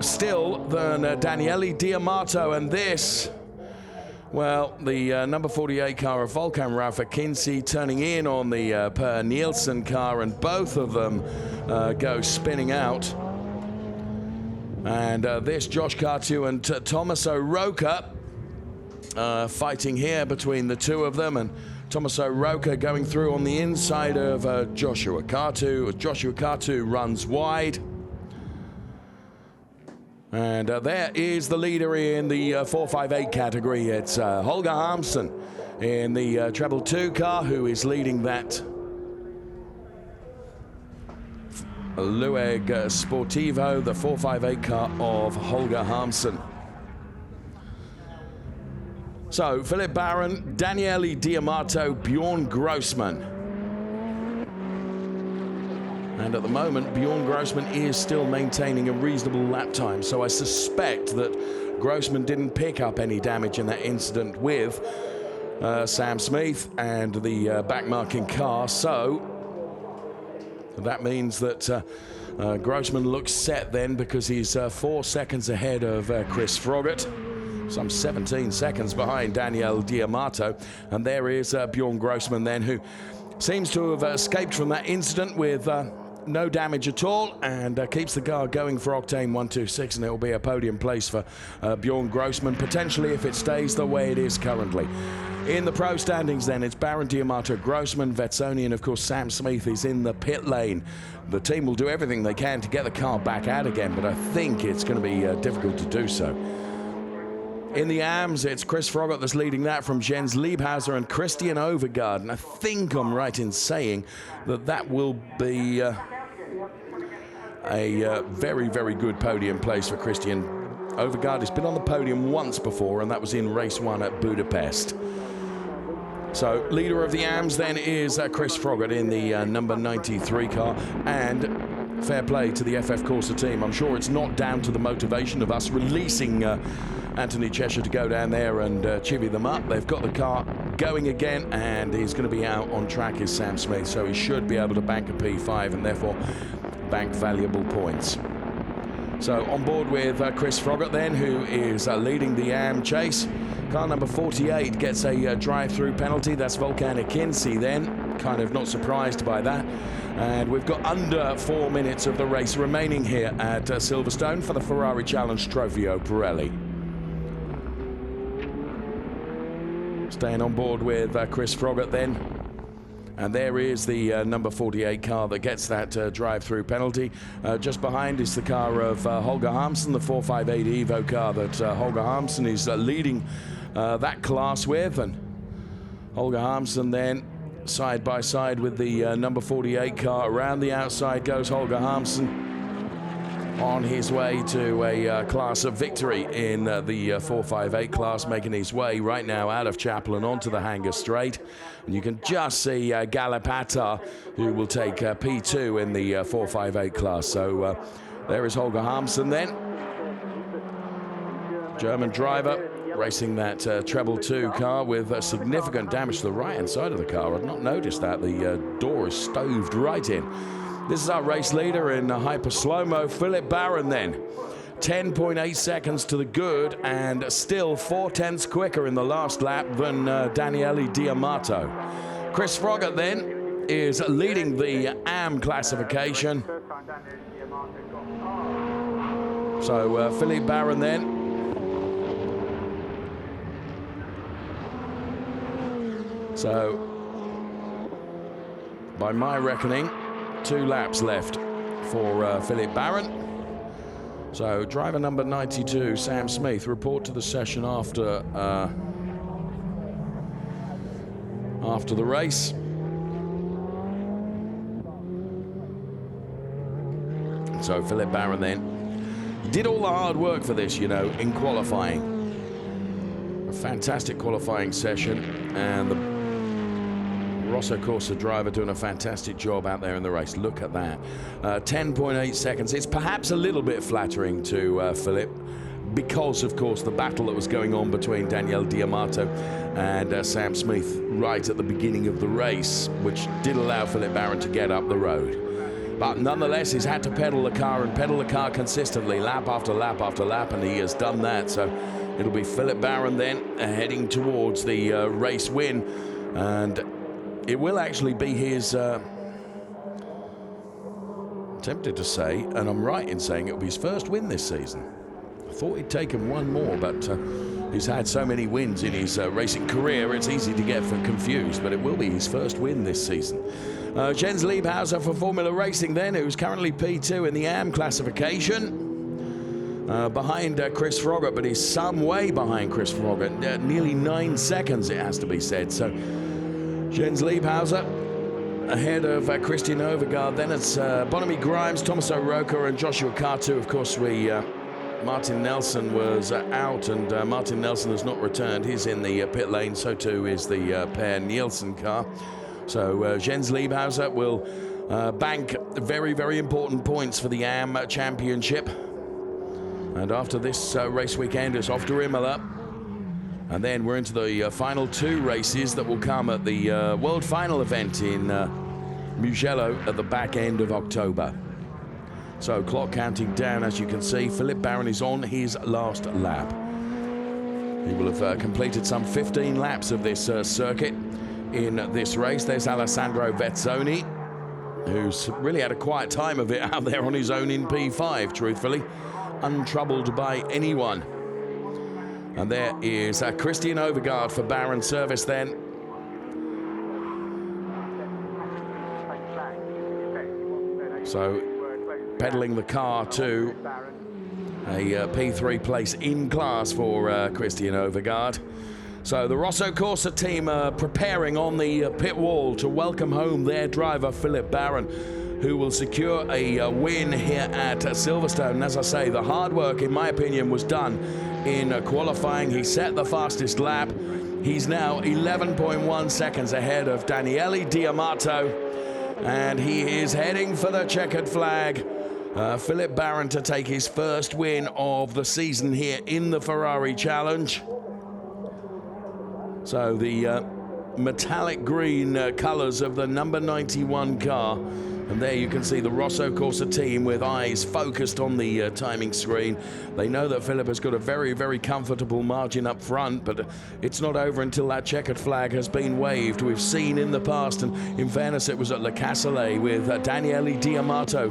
still than Daniele Diamato, and this, well, the number 48 car of Volkan Rafa Kinsey turning in on the Per Nielsen car, and both of them go spinning out. And this, Josh Cartu and Tommaso Roca fighting here between the two of them, and Tommaso Roca going through on the inside of Joshua Cartu. Joshua Cartu runs wide. And there is the leader in the 458 category. It's Holger Harmsen in the Treble 2 car, who is leading that Lueg Sportivo, the 458 car of Holger Harmsen. So, Philip Barron, Daniele Diamato, Bjorn Grossman. And at the moment, Bjorn Grossman is still maintaining a reasonable lap time. So I suspect that Grossman didn't pick up any damage in that incident with Sam Smith and the back-marking car. So that means that Grossman looks set then, because he's 4 seconds ahead of Chris Froggatt, some 17 seconds behind Daniel Diamato. And there is Bjorn Grossman then, who seems to have escaped from that incident with no damage at all, and keeps the car going for Octane 126, and it will be a podium place for Bjorn Grossman, potentially, if it stays the way it is currently. In the pro standings then, it's Baron, Diamato, Grossman, Vezzoni, and of course Sam Smith is in the pit lane. The team will do everything they can to get the car back out again, but I think it's going to be difficult to do so. In the AMS, it's Chris Froggatt that's leading that from Jens Liebhauser and Christian Overgaard, and I think I'm right in saying that that will be a very, very good podium place for Christian Overgaard. He's been on the podium once before, and that was in race 1 at Budapest. So leader of the AMS then is Chris Froggatt in the number 93 car, and fair play to the FF Corsa team. I'm sure it's not down to the motivation of us releasing Anthony Cheshire to go down there and chivvy them up. They've got the car going again, and he's going to be out on track is Sam Smith, so he should be able to bank a P5 and therefore bank valuable points. So on board with Chris Froggatt then, who is leading the AM chase. Car number 48 gets a drive-through penalty. That's Volcanic Kinsey then. Kind of not surprised by that. And we've got under 4 minutes of the race remaining here at Silverstone for the Ferrari Challenge Trofeo Pirelli. Staying on board with Chris Froggatt then. And there is the number 48 car that gets that drive-through penalty. Just behind is the car of Holger Harmsen, the 458 Evo car that Holger Harmsen is leading that class with. And Holger Harmsen then side by side with the number 48 car. Around the outside goes Holger Harmsen, on his way to a class of victory in the 458 class, making his way right now out of Chapel and onto the Hangar Straight. And you can just see Galapata, who will take P2 in the 458 class. So there is Holger Harmsen then. German driver racing that treble 2 car with significant damage to the right-hand side of the car. I'd not noticed that. The door is stoved right in. This is our race leader in hyper slow-mo, Philip Barron then. 10.8 seconds to the good, and still 4/10ths quicker in the last lap than Daniele Diamato. Chris Froggatt then is leading the AM classification. So Philip Barron then. So by my reckoning, 2 laps left for Philip Barron. So driver number 92, Sam Smith, report to the session after the race. So Philip Barron then did all the hard work for this, you know, in qualifying. A fantastic qualifying session, and the Rosso Corsa driver doing a fantastic job out there in the race. Look at that. 10.8 seconds. It's perhaps a little bit flattering to Philip, because, of course, the battle that was going on between Daniele Diamato and Sam Smith right at the beginning of the race, which did allow Philip Barron to get up the road. But nonetheless, he's had to pedal the car and pedal the car consistently, lap after lap after lap, and he has done that. So it'll be Philip Barron then heading towards the race win, and it will actually be his, tempted to say, and I'm right in saying it'll be his first win this season. I thought he'd taken one more, but he's had so many wins in his racing career, it's easy to get confused, but it will be his first win this season. Jens Liebhauser for Formula Racing then, who's currently P2 in the AM classification. Behind Chris Froggatt, but he's some way behind Chris Froggatt, nearly 9 seconds it has to be said. So Jens Liebhauser ahead of Christian Overgaard. Then it's Bonamy Grimes, Thomas O'Rourke and Joshua Katu. Of course, Martin Nelson was out, and Martin Nelson has not returned. He's in the pit lane, so too is the Per Nielsen car. So Jens Liebhauser will bank very, very important points for the AM Championship. And after this race weekend, it's off to Imola. And then we're into the final 2 races that will come at the World Final event in Mugello at the back end of October. So clock counting down, as you can see. Philippe Baron is on his last lap. He will have completed some 15 laps of this circuit in this race. There's Alessandro Vezzoni, who's really had a quiet time of it out there on his own in P5, truthfully, untroubled by anyone. And there is Christian Overgaard for Baron service then. So pedaling the car to a P3 place in class for Christian Overgaard. So the Rosso Corsa team are preparing on the pit wall to welcome home their driver, Philippe Baron, who will secure a win here at Silverstone. And as I say, the hard work, in my opinion, was done in qualifying. He set the fastest lap. He's now 11.1 seconds ahead of Daniele Diamato, and he is heading for the checkered flag. Philippe Baron to take his first win of the season here in the Ferrari Challenge. So the metallic green colours of the number 91 car. And there you can see the Rosso Corsa team with eyes focused on the timing screen. They know that Philippe has got a very, very comfortable margin up front, but it's not over until that checkered flag has been waved. We've seen in the past, and in fairness, it was at Le Castellet with Daniele Diamato,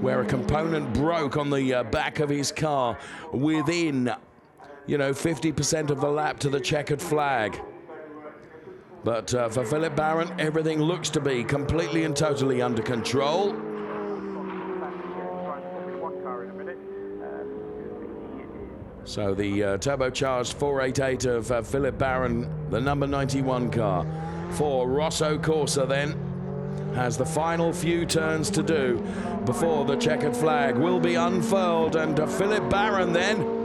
where a component broke on the back of his car within, 50% of the lap to the checkered flag. But for Philippe Baron, everything looks to be completely and totally under control. So the turbocharged 488 of Philippe Baron, the number 91 car for Rosso Corsa then, has the final few turns to do before the checkered flag will be unfurled, and Philippe Baron then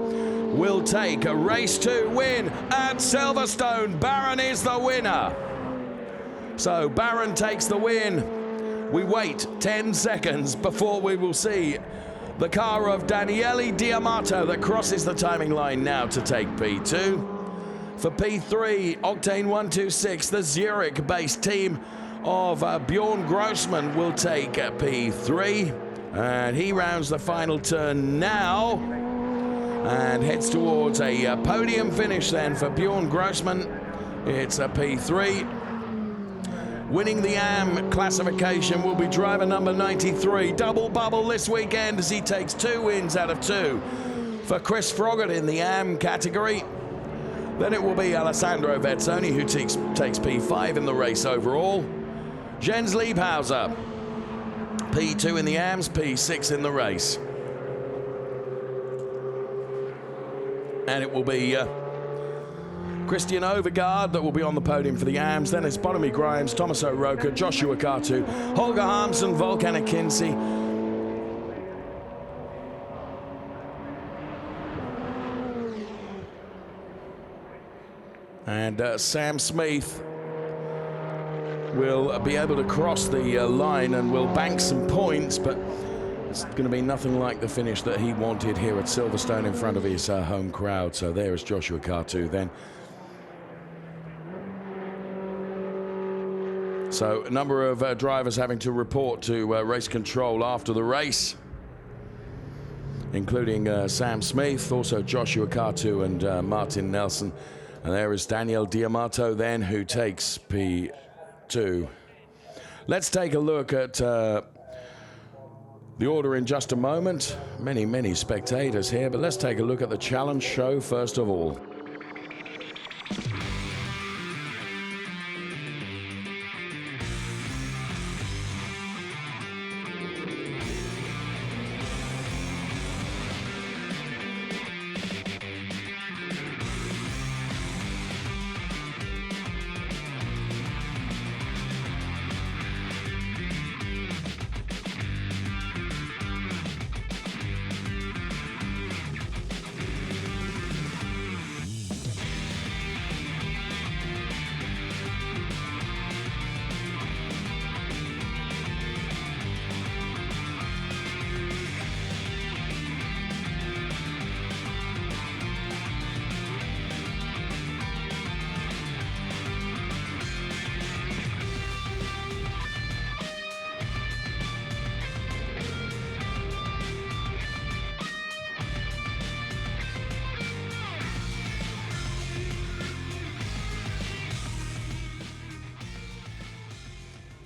will take a race 2 win at Silverstone. Baron is the winner. So Baron takes the win. We wait 10 seconds before we will see the car of Daniele Diamato that crosses the timing line now to take P2. For P3, Octane 126, the Zurich-based team of Bjorn Grossman will take P3. And he rounds the final turn now and heads towards a podium finish then for Bjorn Grossman. It's a P3. Winning the AM classification will be driver number 93. Double bubble this weekend as he takes 2 wins out of 2 for Chris Froggatt in the AM category. Then it will be Alessandro Vezzoni who takes P5 in the race overall. Jens Liebhauser, P2 in the AMs, P6 in the race. And it will be Christian Overgaard that will be on the podium for the AMs. Then it's Bonomi Grimes, Thomas O'Rourke, Joshua Katu, Holger Harmsen, Volkan Akinci. And Sam Smith will be able to cross the line and will bank some points, but it's going to be nothing like the finish that he wanted here at Silverstone in front of his home crowd. So there is Joshua Katu then. So a number of drivers having to report to race control after the race, including Sam Smith, also Joshua Katu and Martin Nelson. And there is Daniele Diamato then, who takes P2. Let's take a look at the order in just a moment. Many spectators here, but let's take a look at the challenge show first of all.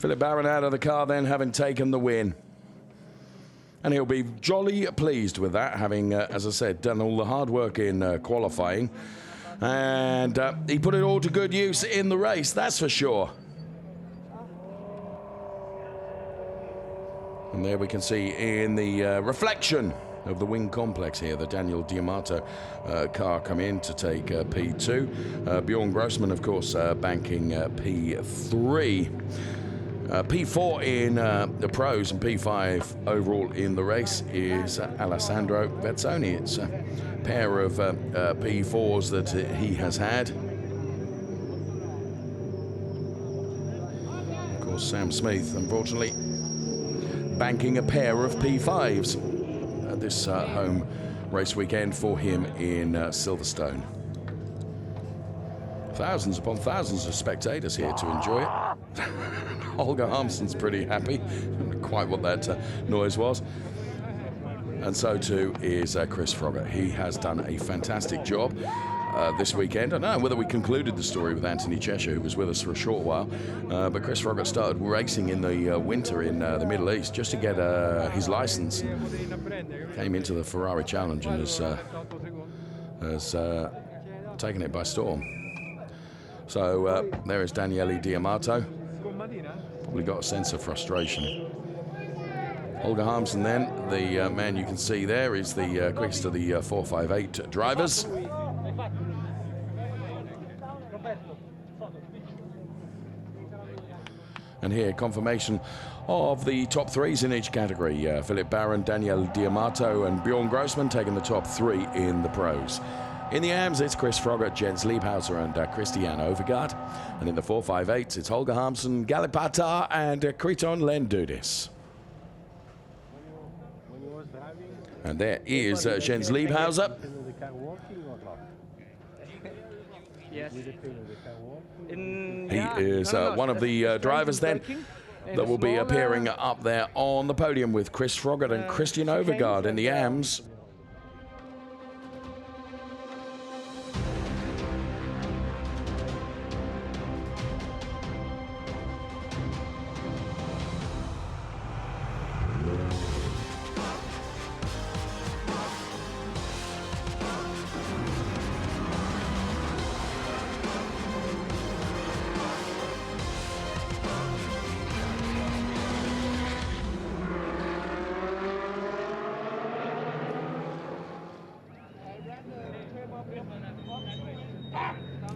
Philip Barron out of the car then, having taken the win. And he'll be jolly pleased with that, having, as I said, done all the hard work in qualifying. And he put it all to good use in the race, that's for sure. And there we can see in the reflection of the wing complex here, the Daniel Diamato car come in to take P2. Bjorn Grossman, of course, banking P3. P4 in the pros and P5 overall in the race is Alessandro Vezzoni. It's a pair of P4s that he has had. Of course, Sam Smith, unfortunately, banking a pair of P5s at this home race weekend for him in Silverstone. Thousands upon thousands of spectators here to enjoy it. Holger Harmsen's pretty happy, quite what that noise was. And so too is Chris Froggatt. He has done a fantastic job this weekend. I don't know whether we concluded the story with Anthony Cheshire, who was with us for a short while, but Chris Froggatt started racing in the winter in the Middle East just to get his license. Came into the Ferrari Challenge and has taken it by storm. So there is Daniele Diamato. Probably got a sense of frustration. Holger Harmsen then, the man you can see there, is the quickest of the 458 drivers. And here, confirmation of the top threes in each category. Philip Barron, Daniel Diamato and Bjorn Grossman taking the top three in the pros. In the AMs, it's Chris Froggatt, Jens Liebhauser and Christian Overgaard. And in the 458s, it's Holger Harmsen, Gallipatar and Kriton Lendudis. And there is Jens Liebhauser. He is one of the drivers then that will be appearing up there on the podium with Chris Froggatt and Christian Overgaard in the AMs.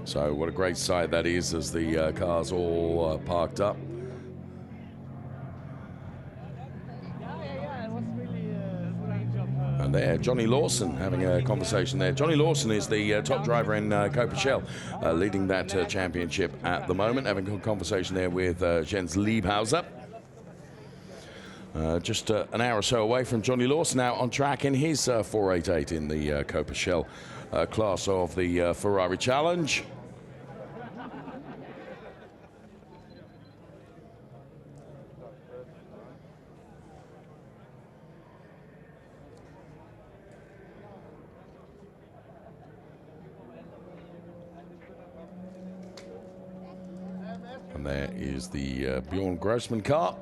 So what a great sight that is as the cars all parked up. And there, Johnny Lawson having a conversation there. Johnny Lawson is the top driver in Copa leading that championship at the moment, having a conversation there with Jens Liebhauser. Just an hour or so away from Johnny Lawson now on track in his 488 in the Copa class of the Ferrari Challenge. And there is the Bjorn Grossman car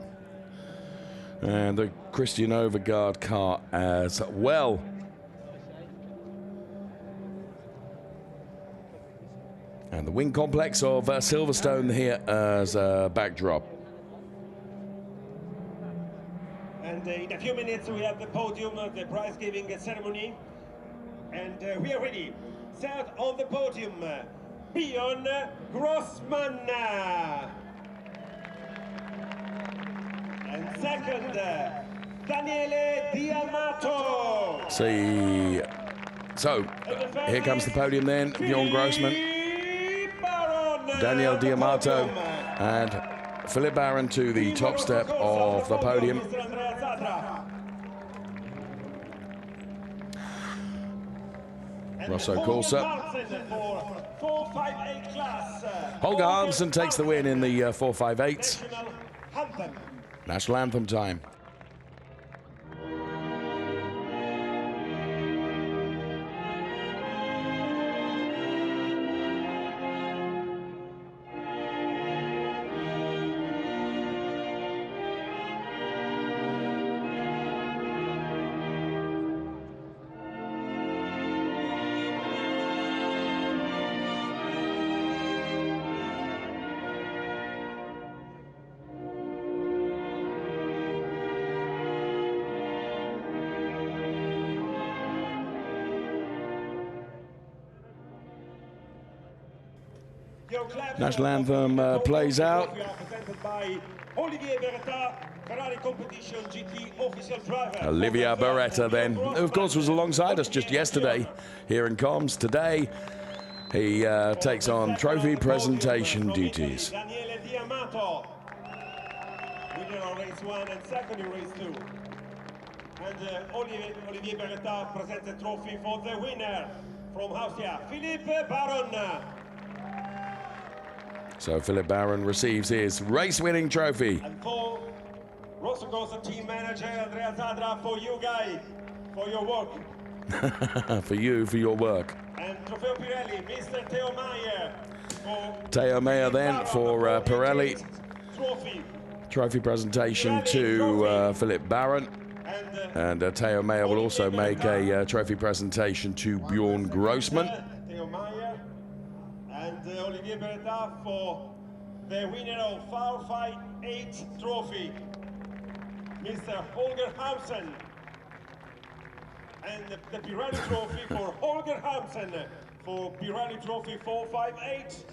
and the Christian Overgaard car as well. And the wing complex of Silverstone here as a backdrop. And in a few minutes we have the podium, the prize-giving ceremony. And we are ready. Third on the podium, Bjorn Grossman. And second, Daniele Diamato. See, so here comes the podium then, Bjorn Grossman, Daniel Diamato and Philip Barron to the top step of the podium. Rosso Corsa. Holger Harmsen takes the win in the 458. National anthem time. National anthem plays out. Presented by Olivier Beretta, Ferrari competition GT official driver. Olivier Beretta then, who of course was alongside us just yesterday here in Comms. Today he takes on trophy presentation duties. Daniele Diamato, winner of race 1 and second in race 2. And Olivier Beretta presents a trophy for the winner from Austria, Philippe Baron. So Philippe Baron receives his race-winning trophy. And for Rosso Corsa team manager Andrea Zadra, for you guys, for your work. For you, for your work. And Trofeo Pirelli, Mr. Theo Meyer. Theo Meyer then for Pirelli. Trophy. Trophy presentation to Philippe Baron. And Theo Meyer will also make a trophy presentation to Bjorn Grossman. Theo Meyer and Olivier Beretta for the winner of Firefly 8 trophy, Mr. Holger Hansen. And the Pirelli trophy for Holger Hansen for Pirelli trophy 458.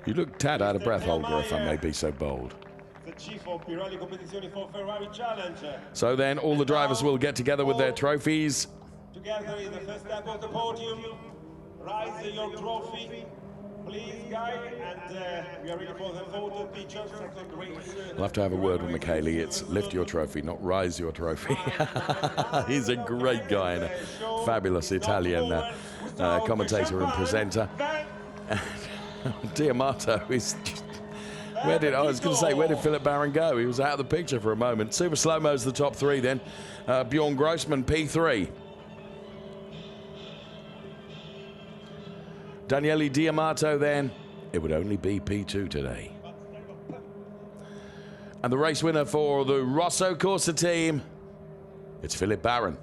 You look tad out of breath, Holger, if I may be so bold. The chief of Pirelli competition for Ferrari Challenge. So then all the drivers will get together with their trophies. Together in the first step of the podium. Rise your trophy, please, guys. And we are ready for the photo picture. Second race. I'll have to have a word with Michele. It's lift your trophy, not rise your trophy. He's a great guy and a fabulous Italian commentator and presenter. Diamato is just... Where did Philippe Baron go? He was out of the picture for a moment. Super slow-mo's the top three then. Bjorn Grossman, P3. Daniele Diamato then. It would only be P2 today. And the race winner for the Rosso Corsa team, it's Philippe Baron.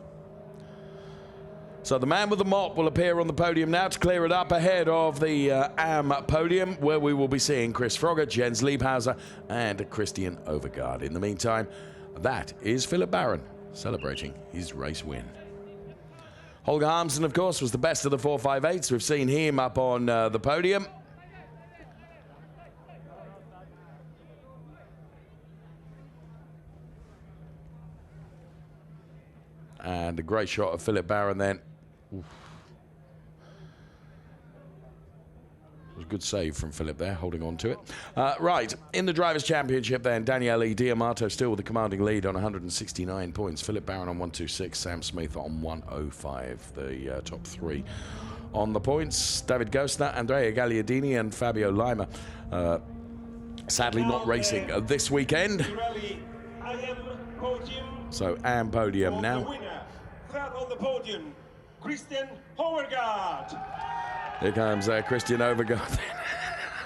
So the man with the mop will appear on the podium now to clear it up ahead of the AM podium, where we will be seeing Chris Froggatt, Jens Liebhauser, and Christian Overgaard. In the meantime, that is Philippe Baron celebrating his race win. Holger Hansen, of course, was the best of the 458s. We've seen him up on the podium. And a great shot of Philippe Baron then. Oof. It was a good save from Philippe there, holding on to it. Right, in the Drivers' Championship then, Daniele Diamato still with the commanding lead on 169 points. Philippe Baron on 126, Sam Smith on 105, the top three on the points. David Gostner, Andrea Gagliardini and Fabio Lima sadly not racing this weekend. So AM podium now. Third on the podium, Christian Overgaard. Here comes Christian Overgaard.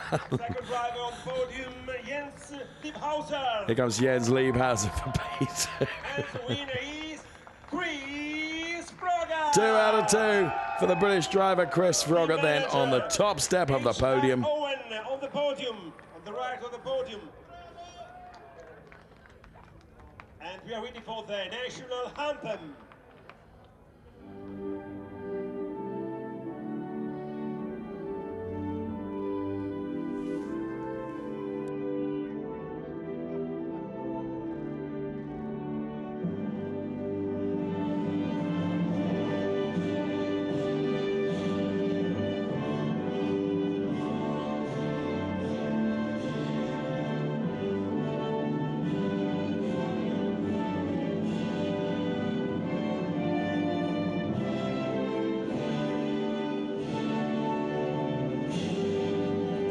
Second driver on the podium, Jens Liebhauser. Here comes Jens Liebhauser for P2. And the winner is Chris Froggatt. 2 out of 2 for the British driver Chris Froggatt then on the top step of the podium. Owen on the podium, on the right of the podium. And we are waiting for the national anthem.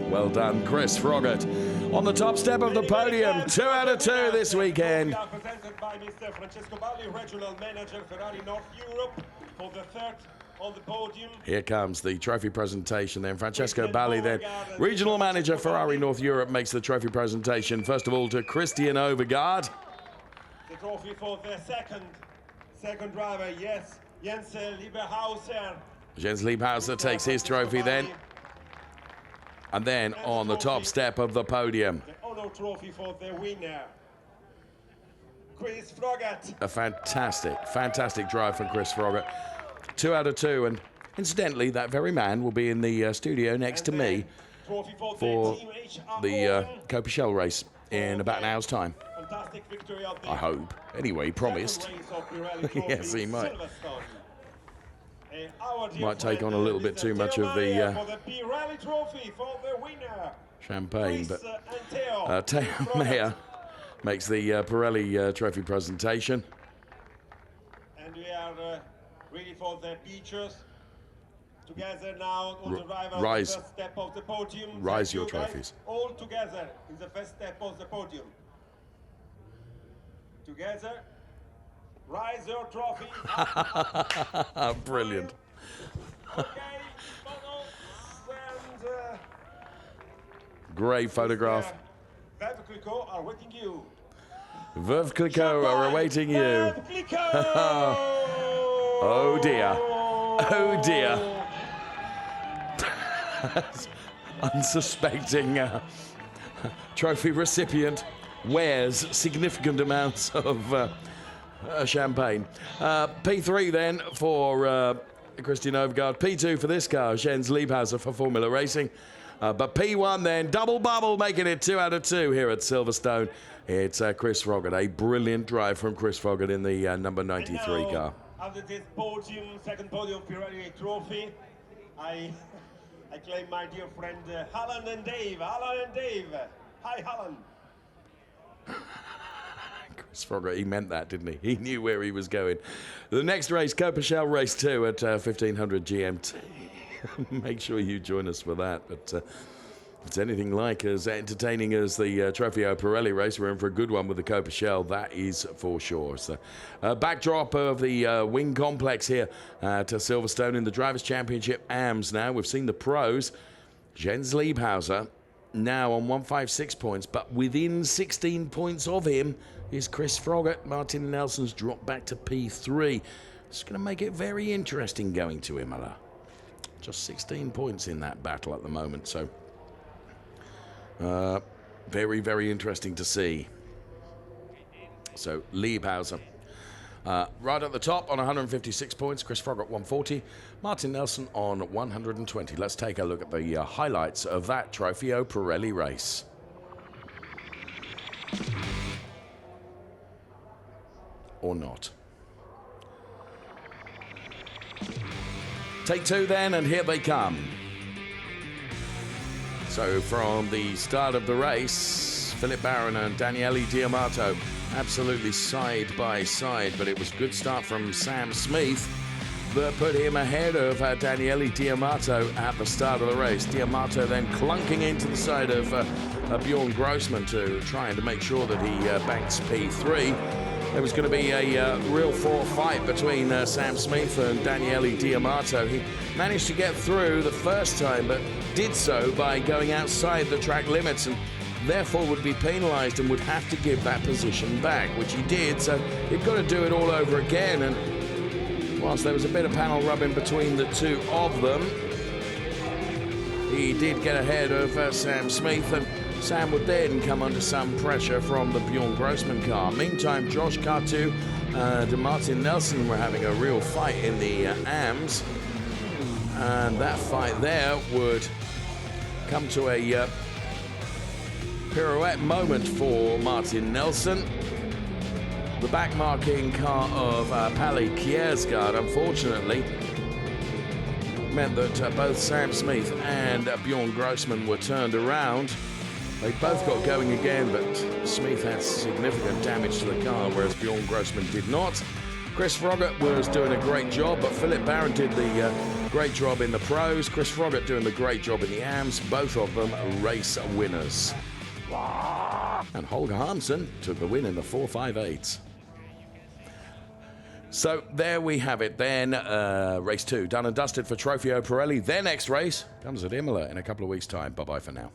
Well done, Chris Froggatt. On the top step of the podium, 2 out of 2 this weekend. Presented by Mr. Francesco Balli, Regional Manager, Ferrari North Europe, for the third on the podium. Here comes the trophy presentation then. Francesco Balli then, Regional Manager, Ferrari North Europe, makes the trophy presentation. First of all to Christian Overgaard. The trophy for the second driver, yes, Jens Liebhauser. Jens Liebhauser takes his trophy then. And then on the top step of the podium, the honor trophy for the winner, Chris Froggatt. a fantastic drive from Chris Froggatt. 2 out of 2, and incidentally, that very man will be in the studio next to me trophy for Team HR the Copichel race in about an hour's time. Fantastic victory of the I hope. Anyway, he promised. second race of Pirelli Trophy Yes, he in might. Silverstone. And our dear Might take friend, on a little bit Mr. too much of Theo the for the Pirelli Trophy for the winner. champagne, Chris but and Theo. Teo Mayer makes the Pirelli trophy presentation. And we are ready for the pictures. Together now on the arrival rise. of the first step of the podium. Rise Thank your you guys. trophies. All together in the first step of the podium. Together, rise your trophy. Brilliant. Okay, photos and Great photograph. Veuve Clicquot are waiting you. Veuve Clicquot are awaiting you. Veuve Clicquot! Oh dear. Oh dear. Unsuspecting trophy recipient wears significant amounts of champagne. P3 then for Christian Overgaard. P2 for this car, Jens Liebhauser for Formula Racing. But P1 then, double bubble, making it 2 out of 2 here at Silverstone. It's Chris Froggatt. A brilliant drive from Chris Froggatt in the number 93 car. After this podium, second podium Pirelli Trophy, I claim my dear friend Alan and Dave. Alan and Dave. Hi, Alan. Chris Froggatt, he meant that, didn't he? He knew where he was going. The next race, Copichel Race 2 at 1500 GMT. Make sure you join us for that. But if it's anything like as entertaining as the Trofeo Pirelli race, we're in for a good one with the Copichel, that is for sure. So, backdrop of the wing complex here to Silverstone in the Drivers' Championship AMS now. We've seen the pros. Jens Liebhauser now on 156 points, but within 16 points of him is Chris Froggatt. Martin Nelson's dropped back to P3. It's going to make it very interesting going to Imola. Just 16 points in that battle at the moment, so very, very interesting to see. So Liebhauser right at the top on 156 points, Chris Froggatt 140, Martin Nelson on 120. Let's take a look at the highlights of that Trofeo Pirelli race. Or not. Take two then, and here they come. So from the start of the race, Philip Barron and Daniele Diamato absolutely side by side, but it was a good start from Sam Smith that put him ahead of Daniele Diamato at the start of the race. Diamato then clunking into the side of Bjorn Grossman to try and to make sure that he banks P3. There was going to be a real fight between Sam Smith and Daniele Diamato. He managed to get through the first time, but did so by going outside the track limits and therefore would be penalised and would have to give that position back, which he did. So he'd got to do it all over again. And whilst there was a bit of panel rubbing between the two of them, he did get ahead of Sam Smith, and Sam would then come under some pressure from the Bjorn Grossman car. Meantime, Josh Cartu and Martin Nelson were having a real fight in the AMS. And that fight there would come to a pirouette moment for Martin Nelson. The back-marking car of Palle Kjærsgaard, unfortunately, meant that both Sam Smith and Bjorn Grossman were turned around. They both got going again, but Smith had significant damage to the car, whereas Bjorn Grossman did not. Chris Froggatt was doing a great job, but Philip Barron did the great job in the pros. Chris Froggatt doing the great job in the AMS. Both of them race winners. And Holger Hansen took the win in the 458. So there we have it then. Race 2 done and dusted for Trofeo Pirelli. Their next race comes at Imola in a couple of weeks' time. Bye-bye for now.